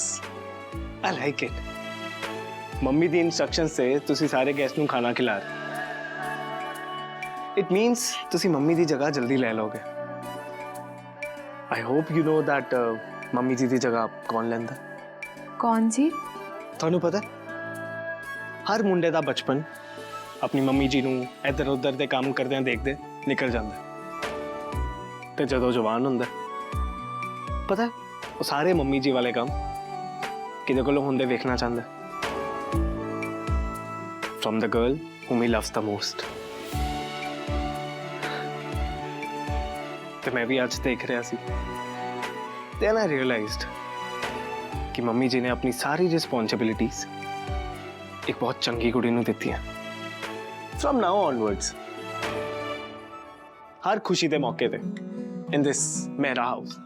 I like it. Mummy the instruction ਸੇ ਤੁਸੀਂ ਸਾਰੇ ਗੈਸਟ ਨੂੰ ਖਾਣਾ ਖਿਲਾ ਰਹੇ। It means ਤੁਸੀਂ ਮੰਮੀ ਦੀ ਜਗ੍ਹਾ ਜਲਦੀ ਲੈ ਲਓਗੇ। I hope you know that mummy ਜੀ ਦੀ ਜਗ੍ਹਾ ਕੌਣ ਲੈਂਦਾ? ਕੌਣ ਜੀ? ਤੁਹਾਨੂੰ ਪਤਾ ਹਰ ਮੁੰਡੇ ਦਾ ਬਚਪਨ ਆਪਣੀ ਮੰਮੀ ਜੀ ਨੂੰ ਇੱਧਰ ਉੱਧਰ ਦੇ ਕੰਮ ਕਰਦਿਆਂ ਦੇਖਦੇ ਨਿਕਲ ਜਾਂਦਾ ਤੇ ਜਦੋਂ ਜਵਾਨ ਹੁੰਦਾ ਪਤਾ ਉਹ ਸਾਰੇ ਮੰਮੀ ਜੀ ਵਾਲੇ ਕੰਮ ਕਿਹਦੇ ਕੋਲੋਂ ਹੁੰਦੇ ਵੇਖਣਾ ਚਾਹੁੰਦਾ from the girl whom he loves the most। ਤੇ ਮੈਂ ਵੀ ਅੱਜ ਦੇਖ ਰਿਹਾ ਸੀ then I realized कि मम्मी जी ने अपनी सारी रिस्पॉन्सिबिलिटीज एक बहुत चंगी कुड़ी नूं दित्ती हैं। From now onwards, हर खुशी दे मौके ते in this मेरा हाउस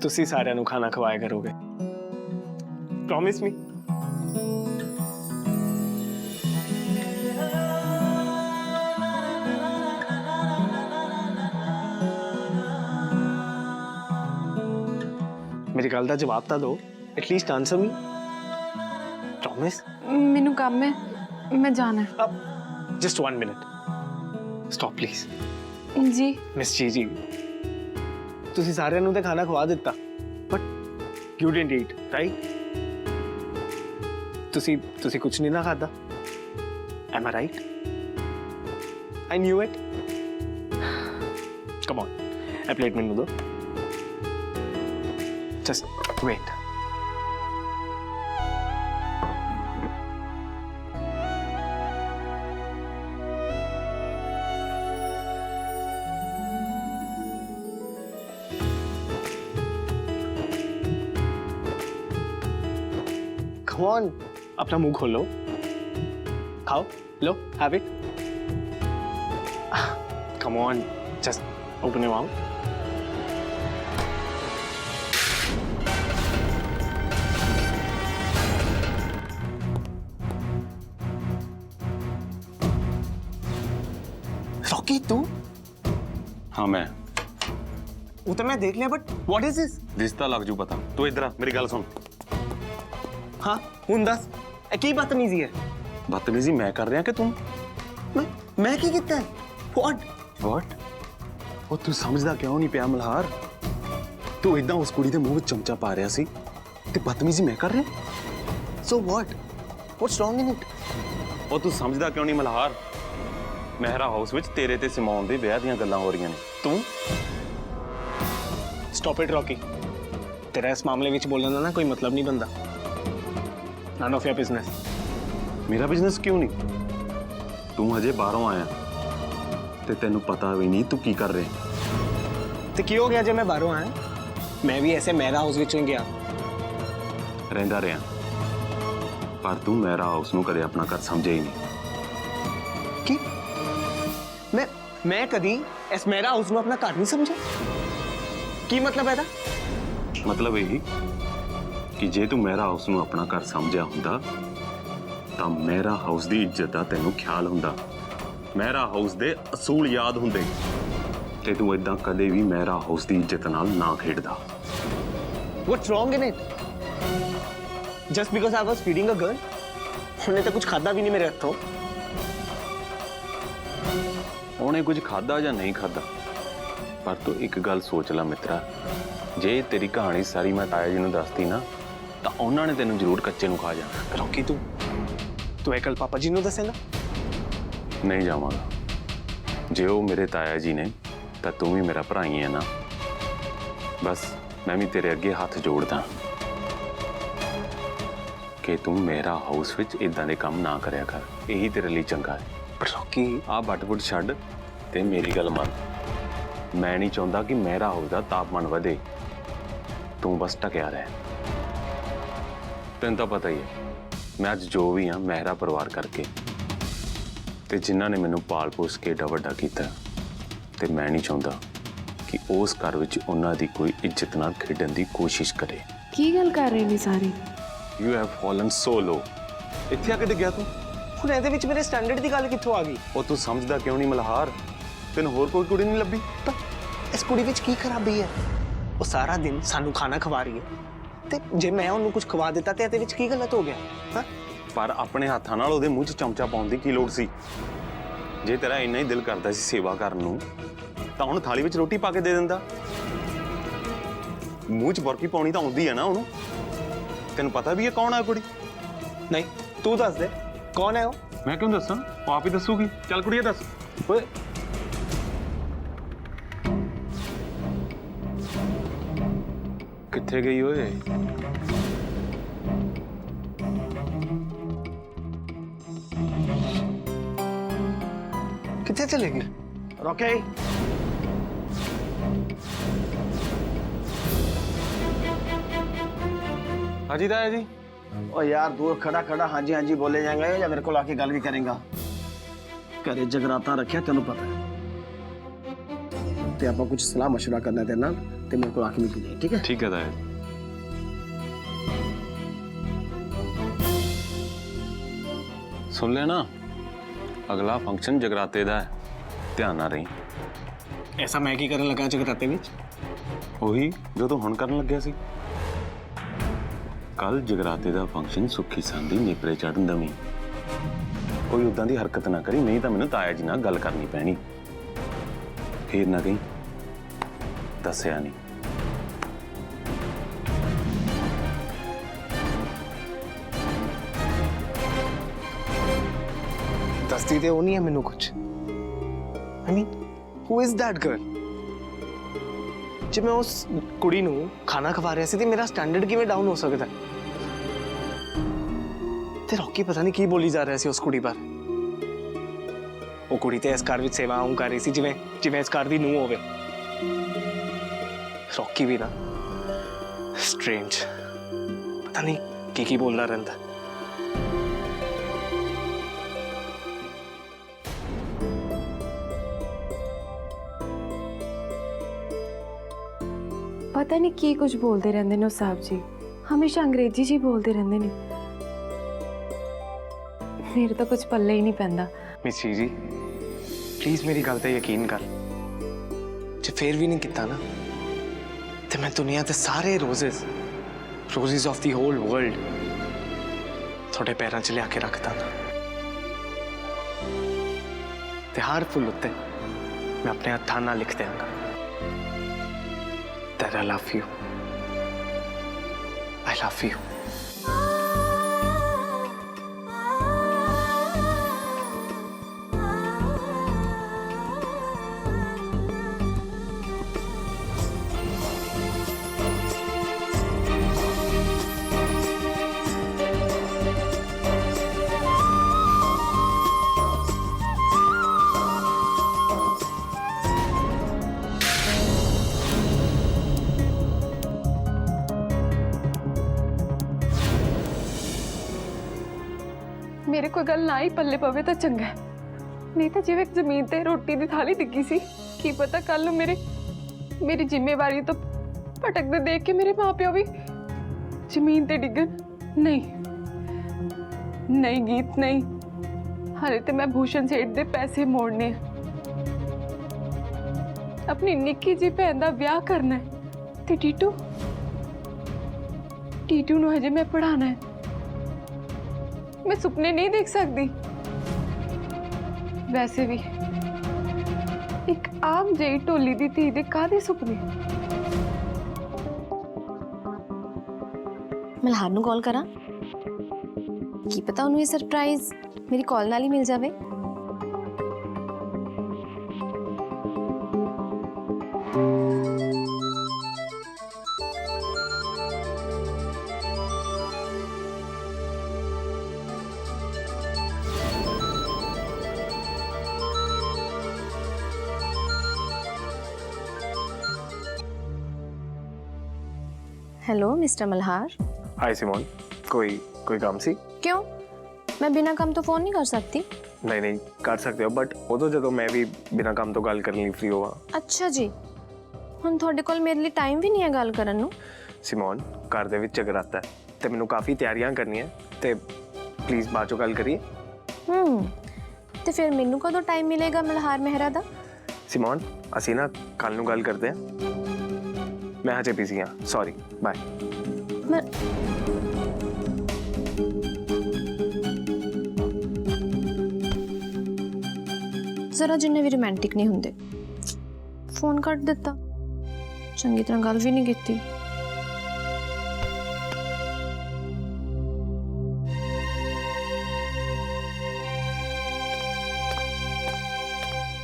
तुसी सारिਆਂ ਨੂੰ खाना खवाया करोगे। Promise me? मेरी गल दा जवाब तां दो, एटलीस्ट आंसर मी। प्रॉमिस? ਮੈਨੂੰ ਕੰਮ ਹੈ, ਮੈਂ ਜਾਣਾ ਹੈ। Just 1 minute. Stop please. ਜੀ मिस जी ਤੁਸੀਂ ਸਾਰਿਆਂ ਨੂੰ ਤਾਂ ਖਾਣਾ ਖਵਾ ਦਿੱਤਾ but you didn't eat right? ਤੁਸੀਂ ਕੁਝ ਨਹੀਂ ਨਾ ਖਾਦਾ? Am I right? I knew it. Come on, ਇਹ ਪਲੇਟ ਮੈਨੂੰ ਦੋ। Just wait. Come on, अपना मुंह खोलो, खाओ, लो, have it. Come on, just open your mouth. Rocky, तू? हाँ मैं वो तो मैं देख लिया बट what is this? रिश्ता लग जू पता। तू इधर आ, मेरी गल सुन। हाँ ਹੁਣ ਦੱਸ ਇਹ ਕੀ ਬਦਤਮੀਜ਼ੀ ਹੈ? बदतमीजी मैं कर रहा कि तू ਮੈਂ ਕੀ ਕੀਤਾ what व्हाट? ਉਹ ਤੂੰ ਸਮਝਦਾ ਕਿਉਂ ਨਹੀਂ ਪਿਆ ਮਲਹਾਰ? ਤੂੰ ਇਦਾਂ ਉਸ ਕੁੜੀ ਦੇ ਮੂੰਹ ਵਿੱਚ ਚਮਚਾ ਪਾ ਰਿਹਾ ਸੀ ਤੇ ਬਦਤਮੀਜ਼ੀ ਮੈਂ ਕਰ ਰਿਹਾ? so what what's wrong in it? ਉਹ ਤੂੰ ਸਮਝਦਾ ਕਿਉਂ ਨਹੀਂ ਮਲਹਾਰ? ਮਹਿਰਾ ਹਾਊਸ ਵਿੱਚ ਤੇਰੇ ਤੇ ਸਿਮੌਨ ਦੇ ਵਿਆਹ ਦੀਆਂ ਗੱਲਾਂ ਹੋ ਰਹੀਆਂ ਨੇ। ਤੂੰ stop it Rocky, ਤੇਰਾ ਇਸ ਮਾਮਲੇ ਵਿੱਚ ਬੋਲਣ ਦਾ ਨਾ ਕੋਈ ਮਤਲਬ ਨਹੀਂ ਬੰਦਾ। none of your business। ਮੇਰਾ ਬਿਜ਼ਨਸ ਕਿਉਂ ਨਹੀਂ? ਤੂੰ ਹਜੇ ਬਾਹਰੋਂ ਆਇਆ ਤੇ ਤੈਨੂੰ ਪਤਾ ਵੀ ਨਹੀਂ ਤੂੰ ਕੀ ਕਰ ਰਿਹਾ। ਤੇ ਕੀ ਹੋ ਗਿਆ ਜੇ ਮੈਂ ਬਾਹਰੋਂ ਆਇਆ? ਮੈਂ ਵੀ ਐਸੇ ਮਹਿਰਾ ਹਾਊਸ ਵਿੱਚੋਂ ਹੀ ਗਿਆ। ਰਹਿੰਦਾ ਰਿਹਾ ਪਰ ਤੂੰ ਮਹਿਰਾ ਹਾਊਸ ਨੂੰ ਕਦੇ ਆਪਣਾ ਘਰ ਸਮਝਿਆ ਹੀ ਨਹੀਂ। ਕੀ ਮੈਂ ਕਦੀ ਇਸ ਮਹਿਰਾ ਹਾਊਸ ਨੂੰ ਆਪਣਾ ਘਰ ਨਹੀਂ ਸਮਝਿਆ? ਕੀ ਮਤਲਬ ਹੈ ਇਹਦਾ? ਮਤਲਬ ਇਹ ਕਿ ਜੇ ਤੂੰ ਮਹਿਰਾ ਹਾਊਸ ਨੂੰ ਆਪਣਾ ਘਰ ਸਮਝਿਆ ਹੁੰਦਾ ਤਾਂ ਮਹਿਰਾ ਹਾਊਸ ਦੀ ਇੱਜ਼ਤ ਦਾ ਤੈਨੂੰ ਖਿਆਲ ਹੁੰਦਾ, ਮਹਿਰਾ ਹਾਊਸ ਦੇ ਅਸੂਲ ਯਾਦ ਹੁੰਦੇ ਤੇ ਤੂੰ ਇਦਾਂ ਕਦੇ ਵੀ ਮਹਿਰਾ ਹਾਊਸ ਦੀ ਇੱਜ਼ਤ ਨਾਲ ਨਾ ਖੇਡਦਾ। What's wrong in it? Just because I was feeding a girl? ਉਹਨੇ ਤਾਂ ਕੁਝ ਖਾਦਾ ਵੀ ਨਹੀਂ ਮੇਰੇ ਹੱਥੋਂ। ਉਹਨੇ ਕੁਝ ਖਾਦਾ ਜਾਂ ਨਹੀਂ ਖਾਦਾ ਪਰ ਤੂੰ ਇੱਕ ਗੱਲ ਸੋਚ ਲੈ ਮਿੱਤਰਾ, ਜੇ ਤੇਰੀ ਕਹਾਣੀ ਸਾਰੀ ਮੈਂ ਤਾਇਆ ਜੀ ਨੂੰ ਦੱਸਦੀ ਨਾ ਤਾਂ ਉਹਨਾਂ ਨੇ ਤੈਨੂੰ ਜ਼ਰੂਰ ਕੱਚੇ ਨੂੰ ਖਾ ਜਾਣਾ। रॉकी तू तू ये कल पापा जी ਨੂੰ ਦੱਸੇਗਾ? ਨਹੀਂ ਜਾਵਾਂਗਾ। ਜੇ ਉਹ ਮੇਰੇ ਤਾਇਆ ਜੀ ਨੇ ਤਾਂ ਤੂੰ ਵੀ ਮੇਰਾ ਭਰਾ ਹੀ ਹੈ ਨਾ। ਬਸ ਮੈਂ ਵੀ ਤੇਰੇ ਅੱਗੇ ਹੱਥ ਜੋੜਦਾ ਕਿ ਤੂੰ ਮੇਰਾ ਹਾਊਸ ਵਿੱਚ ਇਦਾਂ ਦੇ ਕੰਮ ਨਾ ਕਰਿਆ ਕਰ। ਇਹੀ ਤੇਰੇ ਲਈ ਚੰਗਾ ਹੈ। पर रॉकी ਆਹ ਬੱਟ-ਬੁੱਟ ਛੱਡ ਤੇ ਮੇਰੀ ਗੱਲ ਮੰਨ। ਮੈਂ ਨਹੀਂ ਚਾਹੁੰਦਾ ਕਿ ਮੇਰਾ ਹਾਊਸ ਦਾ ਤਾਪਮਾਨ ਵਧੇ। ਤੂੰ ਬਸ ਟਕਿਆ ਰਹਿ। ਤੈਨੂੰ ਤਾਂ ਪਤਾ ਹੀ ਹੈ ਮੈਂ ਅੱਜ ਜੋ ਵੀ ਹਾਂ ਮਹਿਰਾ ਪਰਿਵਾਰ ਕਰਕੇ, ਤੇ ਜਿਨ੍ਹਾਂ ਨੇ ਮੈਨੂੰ ਪਾਲ ਪੋਸ ਕੇ ਏਡਾ ਵੱਡਾ ਕੀਤਾ, ਤੇ ਮੈਂ ਨਹੀਂ ਚਾਹੁੰਦਾ ਕਿ ਉਸ ਘਰ ਵਿੱਚ ਉਹਨਾਂ ਦੀ ਕੋਈ ਇੱਜ਼ਤ ਨਾਲ ਖੇਡਣ ਦੀ ਕੋਸ਼ਿਸ਼ ਕਰੇ। ਕੀ ਗੱਲ ਕਰ ਰਹੇ ਨੇ ਸਾਰੇ? ਯੂ ਹੈਵ ਫਾਲਨ ਸੋ ਲੋ। ਇੱਥੇ ਆ ਕੇ ਡਿੱਗਿਆ ਤੂੰ। ਹੁਣ ਇਹਦੇ ਵਿੱਚ ਮੇਰੇ ਸਟੈਂਡਰਡ ਦੀ ਗੱਲ ਕਿੱਥੋਂ ਆ ਗਈ? ਉਹ ਤੂੰ ਸਮਝਦਾ ਕਿਉਂ ਨਹੀਂ ਮਲਹਾਰ? ਤੈਨੂੰ ਹੋਰ ਕੋਈ ਕੁੜੀ ਨਹੀਂ ਲੱਭੀ? ਤਾਂ ਇਸ ਕੁੜੀ ਵਿੱਚ ਕੀ ਖਰਾਬੀ ਹੈ? ਉਹ ਸਾਰਾ ਦਿਨ ਸਾਨੂੰ ਖਾਣਾ ਖਵਾ ਰਹੀ ਹੈ, ਤੇ ਜੇ ਮੈਂ ਉਹਨੂੰ ਕੁਝ ਖਵਾ ਦਿੱਤਾ ਤੇ ਇਹਦੇ ਵਿੱਚ ਕੀ ਗਲਤ ਹੋ ਗਿਆ? ਹਾਂ, ਪਰ ਆਪਣੇ ਹੱਥਾਂ ਨਾਲ ਉਹਦੇ ਮੂੰਹ 'ਚ ਚਮਚਾ ਪਾਉਣ ਦੀ ਕੀ ਲੋੜ ਸੀ? ਜੇ ਤੇਰਾ ਇੰਨਾ ਹੀ ਦਿਲ ਕਰਦਾ ਸੀ ਸੇਵਾ ਕਰਨ ਨੂੰ ਤਾਂ ਹੁਣ ਥਾਲੀ ਵਿੱਚ ਰੋਟੀ ਪਾ ਕੇ ਦੇ ਦਿੰਦਾ। ਮੂੰਹ 'ਚ ਬੁਰਕੀ ਪਾਉਣੀ ਤਾਂ ਆਉਂਦੀ ਹੈ ਨਾ ਉਹਨੂੰ। ਤੈਨੂੰ ਪਤਾ ਵੀ ਹੈ ਕੌਣ ਹੈ ਕੁੜੀ? ਨਹੀਂ ਤੂੰ ਦੱਸ ਦੇ ਕੌਣ ਹੈ ਉਹ? ਮੈਂ ਕਿਉਂ ਦੱਸਾਂ? ਉਹ ਆਪ ਹੀ ਦੱਸੂਗੀ। ਚੱਲ ਕੁੜੀਏ ਦੱਸ। ਓਏ ਕਿੱਥੇ ਗਈ ਓਏ? ਕਿੱਥੇ ਚਲੇ ਗਈ? ਰੋਕੇ ਹਾਂਜੀ ਤਾਇਆ ਜੀ। ओ यार दूर खड़ा खड़ा हाँ जी बोले जाएंगे या मेरे को लाके गल भी करेगा? घरे जगराता रखिया तेन पता है, ते आप कुछ सलाह मशवरा करना तेरे नाल ते मेरे को आके मिल जाए, ठीक है? ठीक है ताया जी। सुन लिया ना, अगला फंक्शन जगराते दा है, ध्यान ना रही। ऐसा मैं की करन लगा जगराते ਵਿੱਚ? ਉਹੀ ਜੋ ਤੂੰ ਹੁਣ ਕਰਨ ਲੱਗਿਆ ਸੀ। ਕੱਲ ਜਗਰਾਤੇ ਦਾ ਫੰਕਸ਼ਨ ਸੁੱਖੀ ਸੰਦੀ ਨੇਪਰੇ ਚੜਨ ਦਵੀਂ। ਕੋਈ ਉਦਾਂ ਦੀ ਹਰਕਤ ਨਾ ਕਰੀ, ਨਹੀਂ ਤਾਂ ਮੈਨੂੰ ਤਾਇਆ ਜੀ ਨਾਲ ਗੱਲ ਕਰਨੀ ਪੈਣੀ। ਫੇਰ ਨਾ ਕਹੀਂ ਦੱਸਿਆ ਨਹੀਂ। ਦੱਸਦੀ ਤੇ ਉਹ ਨਹੀਂ ਹੈ ਮੈਨੂੰ ਕੁਝ। I mean, who is that girl? ਜੇ ਮੈਂ ਉਸ ਕੁੜੀ ਨੂੰ ਖਾਣਾ ਖਵਾ ਰਿਹਾ ਸੀ ਤੇ ਮੇਰਾ ਸਟੈਂਡਰਡ ਕਿਵੇਂ ਡਾਊਨ ਹੋ ਸਕਦਾ? ਤੇ ਰੌਕੀ ਪਤਾ ਨਹੀਂ ਕੀ ਬੋਲੀ ਜਾ ਰਿਹਾ ਸੀ ਉਸ ਕੁੜੀ ਬਾਰੇ। ਉਹ ਕੁੜੀ ਤੇ ਇਸ ਘਰ ਵਿੱਚ ਸੇਵਾ ਉਹ ਕਰ ਰਹੀ ਸੀ ਜਿਵੇਂ ਇਸ ਘਰ ਦੀ ਨੂੰਹ ਹੋਵੇ। ਰੌਕੀ ਵੀ ਨਾ ਸਟ੍ਰੇਂਜ, ਪਤਾ ਨਹੀਂ ਕੀ ਬੋਲਦਾ ਰਹਿੰਦਾ। ਪਤਾ ਨਹੀਂ ਕੀ ਕੁਝ ਬੋਲਦੇ ਰਹਿੰਦੇ ਨੇ ਉਹ ਸਾਹਿਬ ਜੀ, ਹਮੇਸ਼ਾ ਅੰਗਰੇਜ਼ੀ ਜੀ ਬੋਲਦੇ ਰਹਿੰਦੇ ਨੇ। ਮੇਰੇ ਤਾਂ ਕੁਝ ਪੱਲੇ ਹੀ ਨਹੀਂ ਪੈਂਦਾ। ਮਿਸੀ ਜੀ ਪਲੀਜ਼ ਮੇਰੀ ਗੱਲ ਤੇ ਯਕੀਨ ਕਰ। ਜੇ ਫੇਰ ਵੀ ਨਹੀਂ ਕੀਤਾ ਨਾ ਤੇ ਮੈਂ ਦੁਨੀਆ ਦੇ ਸਾਰੇ ਰੋਜ਼ਿਸ ਆਫ ਦੀ ਹੋਲ ਵਰਲਡ ਤੁਹਾਡੇ ਪੈਰਾਂ 'ਚ ਲਿਆ ਕੇ ਰੱਖ ਦਾਂਗਾ। ਤੇ ਹਰ ਫੁੱਲ ਉੱਤੇ ਮੈਂ ਆਪਣੇ ਹੱਥਾਂ ਨਾਲ ਲਿਖ ਦਿਆਂਗਾ that I love you. I love you. ਮੇਰੇ ਕੋਈ ਗੱਲ ਨਾ ਹੀ ਪੱਲੇ ਪਵੇ ਤਾਂ ਚੰਗਾ ਹੈ, ਨਹੀਂ ਤਾਂ ਜਿਵੇਂ ਜ਼ਮੀਨ ਤੇ ਰੋਟੀ ਦੀ ਥਾਲੀ ਡਿੱਗੀ ਸੀ, ਕੀ ਪਤਾ ਕੱਲ ਨੂੰ ਮੇਰੀ ਜ਼ਿੰਮੇਵਾਰੀ ਤੋਂ ਭਟਕਦੇ ਦੇਖ ਕੇ ਮੇਰੇ ਮਾਪਿਓ ਵੀ ਜ਼ਮੀਨ ਤੇ ਡਿੱਗਣ। ਨਹੀਂ ਗੀਤ ਨਹੀਂ, ਹਾਲੇ ਤੇ ਮੈਂ ਭੂਸ਼ਣ ਸੇਠ ਦੇ ਪੈਸੇ ਮੋੜਨੇ, ਆਪਣੀ ਨਿੱਕੀ ਜਿਹੀ ਭੈਣ ਦਾ ਵਿਆਹ ਕਰਨਾ ਹੈ ਤੇ ਟੀਟੂ ਨੂੰ ਹਜੇ ਮੈਂ ਪੜ੍ਹਾਉਣਾ ਹੈ। मैं सुपने नहीं देख सकती। वैसे भी एक आम जी ढोली दी धी दे कादे सुपने? ਮਲਹਾਰ ਨੂੰ ਕਾਲ ਕਰਾਂ। ਕੀ ਪਤਾ ਉਹਨੂੰ ਇਹ ਸਰਪ੍ਰਾਈਜ਼ ਮੇਰੀ ਕਾਲ ਨਾਲ ਹੀ ਮਿਲ ਜਾਵੇ। Hello mister Malhar. Hi Simon, कोई काम सी? क्यों? मैं बिना काम तो फोन नहीं कर सकती। नहीं नहीं कर सकते हो, बट उदों जदों मैं भी बिना काम तो गल करने ਲਈ फ्री होवा। अच्छा जी, ਹੁਣ ਤੁਹਾਡੇ ਕੋਲ ਮੇਰੇ ਲਈ ਟਾਈਮ ਵੀ ਨਹੀਂ ਹੈ ਗੱਲ ਕਰਨ ਨੂੰ। सिमोन, घर ਦੇ ਵਿੱਚ ਜਗਰਾਤਾ ਹੈ ਤੇ ਮੈਨੂੰ ਕਾਫੀ ਤਿਆਰੀਆਂ ਕਰਨੀਆਂ ਤੇ ਪਲੀਜ਼ ਬਾਅਦ ਚੋਂ ਗੱਲ ਕਰੀਏ। ਤੇ ਫਿਰ ਮੈਨੂੰ ਕਦੋਂ ਟਾਈਮ ਮਿਲੇਗਾ ਮਲਹਾਰ ਮਹਿਰਾ ਦਾ? सिमोन, ਅਸੀਂ ਨਾ ਕੱਲ ਨੂੰ ਗੱਲ ਕਰਦੇ ਹਾਂ। मैं हजे बिजी हाँ, सॉरी, बाय। जरा जिन्ने भी रोमांटिक नहीं होंगे फोन कट दिता, चंगी तरह गल भी नहीं की।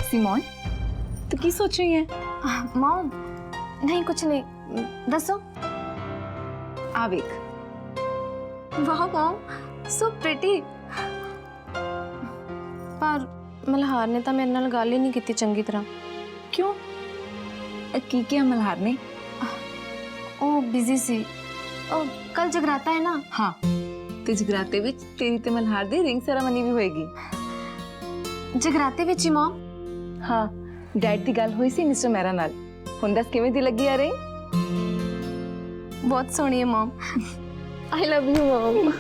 सिमोन, तू की सोच रही है? मॉम नहीं कुछ नहीं, दसो। आ वेख। वाह मॉम, सो प्रिटी। पर मल्हार ने तो मेरे नाल गल ही नहीं की चंगी तरह। क्यों? की क्या मल्हार ने? ओ बिजी सी। ओ कल जगराता है ना। हाँ, ते जगराते विच तेरी ते मल्हार दी रिंग सेरेमनी भी होएगी। जगराते विच ही मॉम? हाँ, डैड दी गल हुई सी मिस्टर मेहरा नाल। हुण दस किवें दी लगी आ रही? बहुत सोहनी है mom. I love you mom.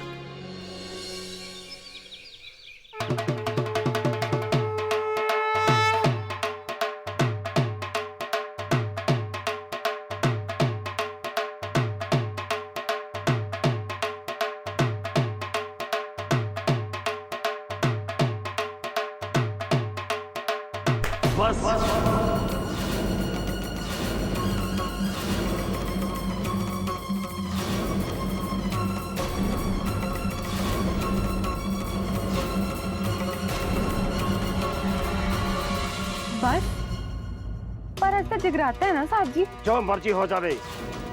बस बस पर आज तो जगराता है ना साहब जी। जो मर्जी हो जावे,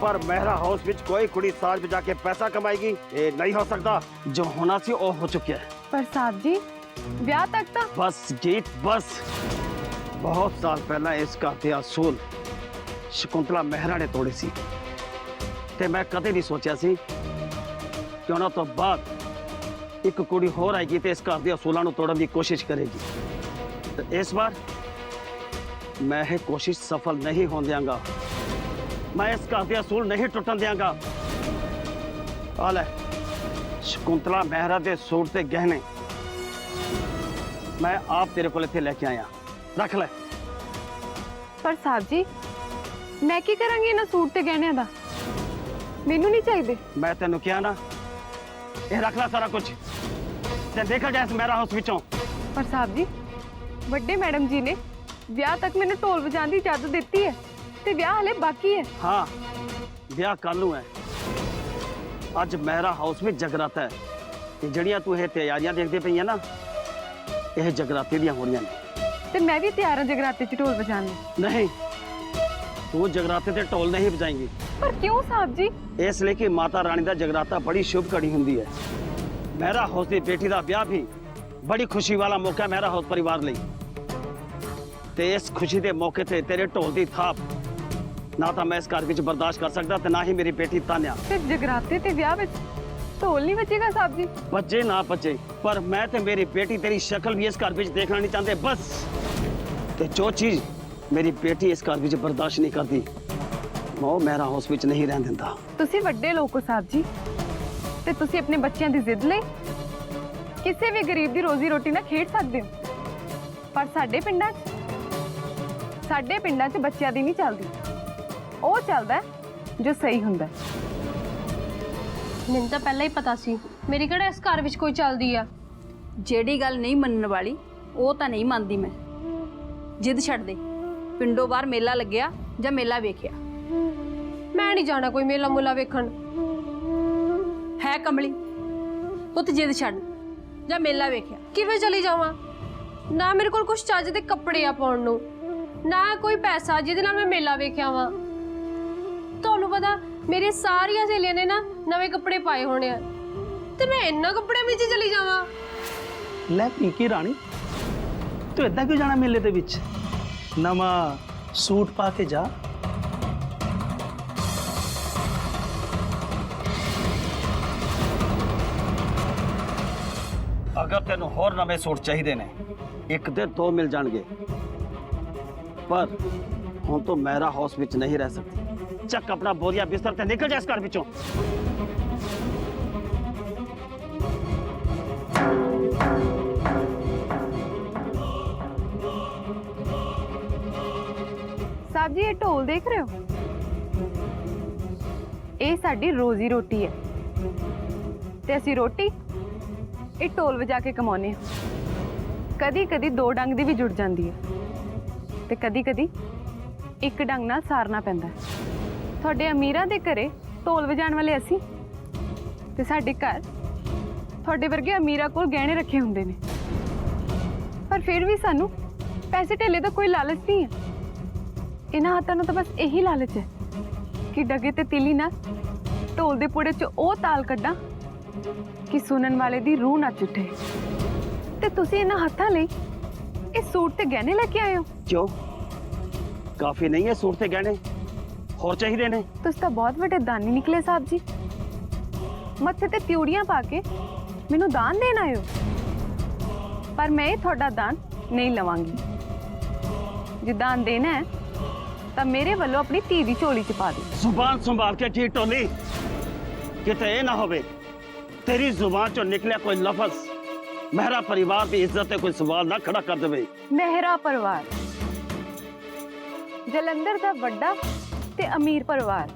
पर मेहरा हाउस विच कोई कुड़ी साज बजा के पैसा कमाएगी ये नहीं हो सकता। जो होना सी वो हो चुका है। पर साहब जी ब्याह तक तो बस जीत बस। बहुत साल पहला इस घर के असूल शकुंतला मेहरा ने तोड़े सी ते मैं कदे नहीं सोचा सी कि उन्होंने तो बाद एक कुड़ी होर आएगी तो इस घर के असूलों को तोड़ने की कोशिश करेगी। तो इस बार मैं ये कोशिश सफल नहीं होने देंगा। मैं इस घर के असूल नहीं टुटन देंगा। आ ले शकुंतला मेहरा के सूट के गहने मैं आप तेरे को इत्थे लेके आया, रख ले। पर साहब जी मैं की करांगी इन्हां सूट ते गहने दा? मैनू नहीं चाहिए। मैं तेन क्या ना ये रख ला सारा कुछ ते देखा जाए मेरा हाउस विचों। पर साहब जी बड़े मैडम जी ने ब्याह तक मैंने ढोल बजाने की इजाजत दी है ते ब्याह हले बाकी है। हाँ ब्याह कल है। अज मेरा हाउस में जगराता है ते जड़ियां तू ये तैयारियां देखते पई है ना यह जगराते दियां हो रही हैं। ते मैं भी तैयार हूं जगराते च ढोल बजाने। नहीं तू जगराते ते ढोल नहीं बजाएंगी। पर क्यों साहब जी? इसलिए कि माता रानी का जगराता बड़ी शुभ घड़ी हुंदी है। मेरा हाउस की बेटी का ब्याह भी बड़ी खुशी वाला मौका मेरा हाउस परिवार लई। ते इस खुशी के मौके ते तेरे ढोल की थाप ना तो मैं इस घर विच बर्दाश्त कर सकता ते ना ही मेरी बेटी तान्या। ते जगराते ते ब्याह विच ढोल नहीं बजेगा साहब जी? बच्चे ना बच्चे, पर मैं ते मेरी बेटी तेरी शक्ल भी इस घर विच देखना नहीं चाहते। बस ते जो चीज मेरी बेटी इस घर विच बर्दाश्त नहीं करती वो मेरा हाउस विच नहीं रहन दिंदा। तुसी वड्डे लोग हो साहब जी ते तुसी अपने बच्चों की जिद ले किसी भी गरीब की रोजी रोटी ना खेड सकते हो। पर साडे पिंडां च बच्चों की नहीं चलती। वो चलता है जो सही हुंदा। ਮੈਨੂੰ ਤਾਂ ਪਹਿਲਾਂ ਹੀ ਪਤਾ ਸੀ ਮੇਰੀ ਕਿਹੜਾ ਇਸ ਘਰ ਵਿੱਚ ਕੋਈ ਚੱਲਦੀ ਆ। ਜਿਹੜੀ ਗੱਲ ਨਹੀਂ ਮੰਨਣ ਵਾਲੀ ਉਹ ਤਾਂ ਨਹੀਂ ਮੰਨਦੀ ਮੈਂ। ਜਿੱਦ ਛੱਡ ਦੇ। ਪਿੰਡੋਂ ਬਾਹਰ ਮੇਲਾ ਲੱਗਿਆ ਜਾਂ ਮੇਲਾ ਵੇਖਿਆ? ਮੈਂ ਨਹੀਂ ਜਾਣਾ ਕੋਈ ਮੇਲਾ ਮੁਲਾ ਵੇਖਣ। ਹੈ ਕਮਲੀ ਪੁੱਤ ਜਿੱਦ ਛੱਡ ਜਾਂ ਮੇਲਾ ਵੇਖਿਆ। ਕਿਵੇਂ ਚਲੀ ਜਾਵਾਂ? ਨਾ ਮੇਰੇ ਕੋਲ ਕੁਛ ਚੱਜ ਦੇ ਕੱਪੜੇ ਆ ਪਾਉਣ ਨੂੰ, ਨਾ ਕੋਈ ਪੈਸਾ ਜਿਹਦੇ ਨਾਲ ਮੈਂ ਮੇਲਾ ਵੇਖਿਆ ਵਾਂ। ਤੁਹਾਨੂੰ ਪਤਾ ਮੇਰੀ ਸਾਰੀਆਂ ਸਹੇਲੀਆਂ ਨੇ ਨਾ ਨਵੇਂ ਕੱਪੜੇ ਪਾਏ ਹੋਣੇ ਆ, ਤੇ ਮੈਂ ਇੰਨਾ ਕੱਪੜੇ ਵਿੱਚ ਚਲੀ ਜਾਵਾਂ। ਲੈ ਪਿੰਕੀ ਰਾਣੀ, ਤੂੰ ਏਦਾਂ ਕਿਉਂ ਜਾਣਾ ਮੇਲੇ ਦੇ ਵਿੱਚ? ਨਵਾਂ ਸੂਟ ਪਾ ਕੇ ਜਾ। अगर तेन होर नवे सूट चाहिए ने एक दे दो मिल जाएंगे, पर हुण तो मेरा हाउस विच नहीं रह सकती। चक अपना बोरिया बिस्तर ते निकल जा इस घर विचों। ਸਾਹਿਬ ਜੀ, ਇਹ ਢੋਲ ਦੇਖ ਰਹੇ ਹੋ? ਇਹ ਸਾਡੀ ਰੋਜ਼ੀ ਰੋਟੀ ਹੈ ਤੇ ਅਸੀਂ ਰੋਟੀ ਇਹ ਢੋਲ ਵਜਾ ਕੇ ਕਮਾਉਂਦੇ ਹਾਂ। ਕਦੀ ਕਦੀ ਦੋ ਡੰਗ ਦੀ ਵੀ ਜੁੜ ਜਾਂਦੀ ਹੈ ਤੇ ਕਦੀ ਕਦੀ ਇੱਕ ਡੰਗ ਨਾਲ ਸਾਰਨਾ ਪੈਂਦਾ ਹੈ। ਤੁਹਾਡੇ ਅਮੀਰਾਂ ਦੇ ਘਰੇ ਢੋਲ ਵਜਾਉਣ ਵਾਲੇ ਅਸੀਂ, ਤੇ ਸਾਡੇ ਘਰ ਤੁਹਾਡੇ ਵਰਗੇ ਅਮੀਰਾਂ ਕੋਲ ਗਹਿਣੇ ਰੱਖੇ ਹੁੰਦੇ ਨੇ, ਪਰ ਫਿਰ ਵੀ ਸਾਨੂੰ ਪੈਸੇ ਢੇਲੇ ਦਾ ਕੋਈ ਲਾਲਚ ਨਹੀਂ ਹੈ। ਇਹਨਾਂ ਹੱਥਾਂ ਨੂੰ ਤਾਂ ਬਸ ਇਹੀ ਲਾਲਚ ਹੈ ਕਿ ਡਗੇ ਤੇ ਤੀਲੀ ਨਾਲ ਢੋਲ ਦੇ ਪੁੜੇ 'ਚ ਉਹ ਤਾਲ ਕੱਢਾਂ ਕਿ ਸੁਣਨ ਵਾਲੇ ਦੀ ਰੂਹ ਨੱਚ ਉੱਠੇ। ਤੇ ਤੁਸੀਂ ਇਹਨਾਂ ਹੱਥਾਂ ਲਈ ਇਹ ਸੂਟ ਤੇ ਗਹਿਣੇ ਲੈ ਕੇ ਆਏ ਹੋ? क्यों काफी नहीं है सूट ते गहने, होर चाहिए ने? ਤੁਸੀਂ ਤਾਂ ਬਹੁਤ ਵੱਡੇ ਦਾਨੀ ਨਿਕਲੇ ਸਾਹਿਬ ਜੀ। ਮੱਥੇ ਤੇ ਤਿਉੜੀਆਂ ਪਾ ਕੇ ਮੈਨੂੰ ਦਾਨ ਦੇਣ ਆਏ ਹੋ, ਪਰ ਮੈਂ ਇਹ ਤੁਹਾਡਾ ਦਾਨ ਨਹੀਂ ਲਵਾਂਗੀ। ਜੇ ਦਾਨ ਦੇਣਾ ਹੈ ਤਾਂ ਮੇਰੇ ਵੱਲੋਂ ਆਪਣੀ ਧੀ ਦੀ ਝੋਲੀ 'ਚ ਪਾ ਦਿਓ। जुबान संभाल के जी टोली, किते ये ना होवे तेरी जुबान चो निकलिया कोई लफज मेरा परिवार की इज्जत कोई सवाल ना खड़ा कर देवे। ਮਹਿਰਾ ਪਰਿਵਾਰ, ਜਲੰਧਰ ਦਾ ਵੱਡਾ ਤੇ ਅਮੀਰ ਪਰਿਵਾਰ।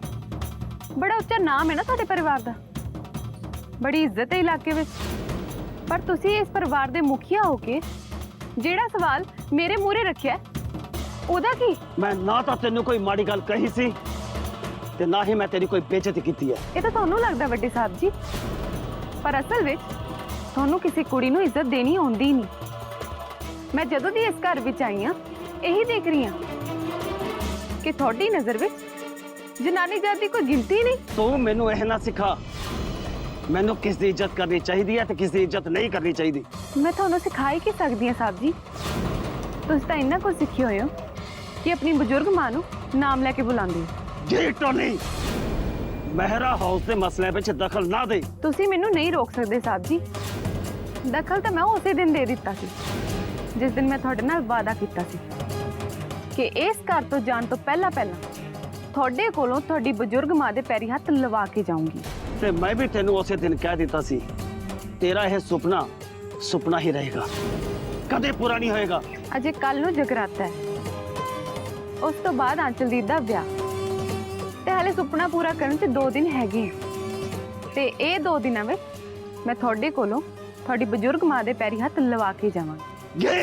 ਬੜਾ ਉੱਚਾ ਨਾਮ ਹੈ ਨਾ ਤੁਹਾਡੇ ਪਰਿਵਾਰ ਦਾ, ਬੜੀ ਇੱਜ਼ਤ ਹੈ ਇਲਾਕੇ ਵਿੱਚ। ਪਰ ਤੁਸੀਂ ਇਸ ਪਰਿਵਾਰ ਦੇ ਮੁਖੀਆ ਹੋ ਕੇ ਜਿਹੜਾ ਸਵਾਲ ਮੇਰੇ ਮੂਹਰੇ ਰੱਖਿਆ, ਉਹਦਾ ਕੀ? मैं ना तो तेन कोई माड़ी गल कही सी ते ना ही मैं तेरी कोई बेइज्जती की है। ਇਹ ਤਾਂ ਤੁਹਾਨੂੰ ਲੱਗਦਾ ਵੱਡੇ ਸਾਹਿਬ ਜੀ, ਪਰ ਅਸਲ ਵਿੱਚ ਤੁਹਾਨੂੰ ਕਿਸੇ ਕੁੜੀ ਨੂੰ ਇੱਜ਼ਤ ਦੇਣੀ ਆਉਂਦੀ ਨਹੀਂ। ਮੈਂ ਜਦੋਂ ਦੀ ਇਸ ਘਰ ਵਿੱਚ ਆਈ ਹਾਂ ਇਹੀ ਦੇਖ ਰਹੀ ਹਾਂ ਕਿ ਤੁਹਾਡੀ ਨਜ਼ਰ ਵਿੱਚ ਜਨਾਨੀ ਜਾਤ ਦੀ ਕੋਈ ਗਿਣਤੀ ਨਹੀਂ। तू मैनू यह ना सिखा मैनू किस दी इज्जत करनी चाहिए ते किस दी इज्जत नहीं करनी चाहिए। ਮੈਂ ਤੁਹਾਨੂੰ ਸਿਖਾ ਹੀ ਕੀ ਸਕਦੀ ਹਾਂ ਸਾਹਿਬ ਜੀ। ਤੁਸੀਂ ਤਾਂ ਇੰਨਾ ਕੁਝ ਸਿੱਖੇ ਹੋਏ ਹੋ ਕਿ ਆਪਣੀ ਬਜ਼ੁਰਗ ਮਾਂ ਨੂੰ ਨਾਮ ਲੈ ਕੇ ਬੁਲਾਉਂਦੇ ਹੋ। जी टोली, मेहरा हाउस के मसले में दखल ना दे। ਤੁਸੀਂ ਮੈਨੂੰ ਨਹੀਂ ਰੋਕ ਸਕਦੇ ਸਾਹਿਬ ਜੀ। ਦਖਲ ਤਾਂ ਮੈਂ ਉਸੇ ਦਿਨ ਦੇ ਦਿੱਤਾ ਸੀ ਜਿਸ ਦਿਨ ਮੈਂ ਤੁਹਾਡੇ ਨਾਲ ਵਾਅਦਾ ਕੀਤਾ ਸੀ ਕਿ ਇਸ ਘਰ ਤੋਂ ਜਾਣ ਤੋਂ ਪਹਿਲਾਂ ਤੁਹਾਡੇ ਕੋਲੋਂ ਤੁਹਾਡੀ ਬਜ਼ੁਰਗ ਮਾਂ ਦੇ ਪੈਰੀ ਹੱਥ ਲਵਾ ਕੇ ਜਾਊਂਗੀ। ते मैं भी तेन उस दिन कह दिता सी तेरा यह सुपना सुपना ही रहेगा, कदे पूरा नहीं होएगा। ਅਜੇ ਕੱਲ ਨੂੰ ਜਗਰਾਤਾ ਹੈ, ਉਸ ਤੋਂ ਬਾਅਦ ਆਂਚਲਦੀਪ ਦਾ ਵਿਆਹ, ਤੇ ਹਾਲੇ ਸੁਪਨਾ ਪੂਰਾ ਕਰਨ 'ਚ 2 ਦਿਨ ਹੈਗੇ ਆ। ਤੇ ਇਹ 2 ਦਿਨਾਂ ਵਿੱਚ ਮੈਂ ਤੁਹਾਡੇ ਕੋਲੋਂ ਤੁਹਾਡੀ ਬਜ਼ੁਰਗ ਮਾਂ ਦੇ ਪੈਰੀ ਹੱਥ ਲਵਾ ਕੇ ਜਾਵਾਂਗੀ। ये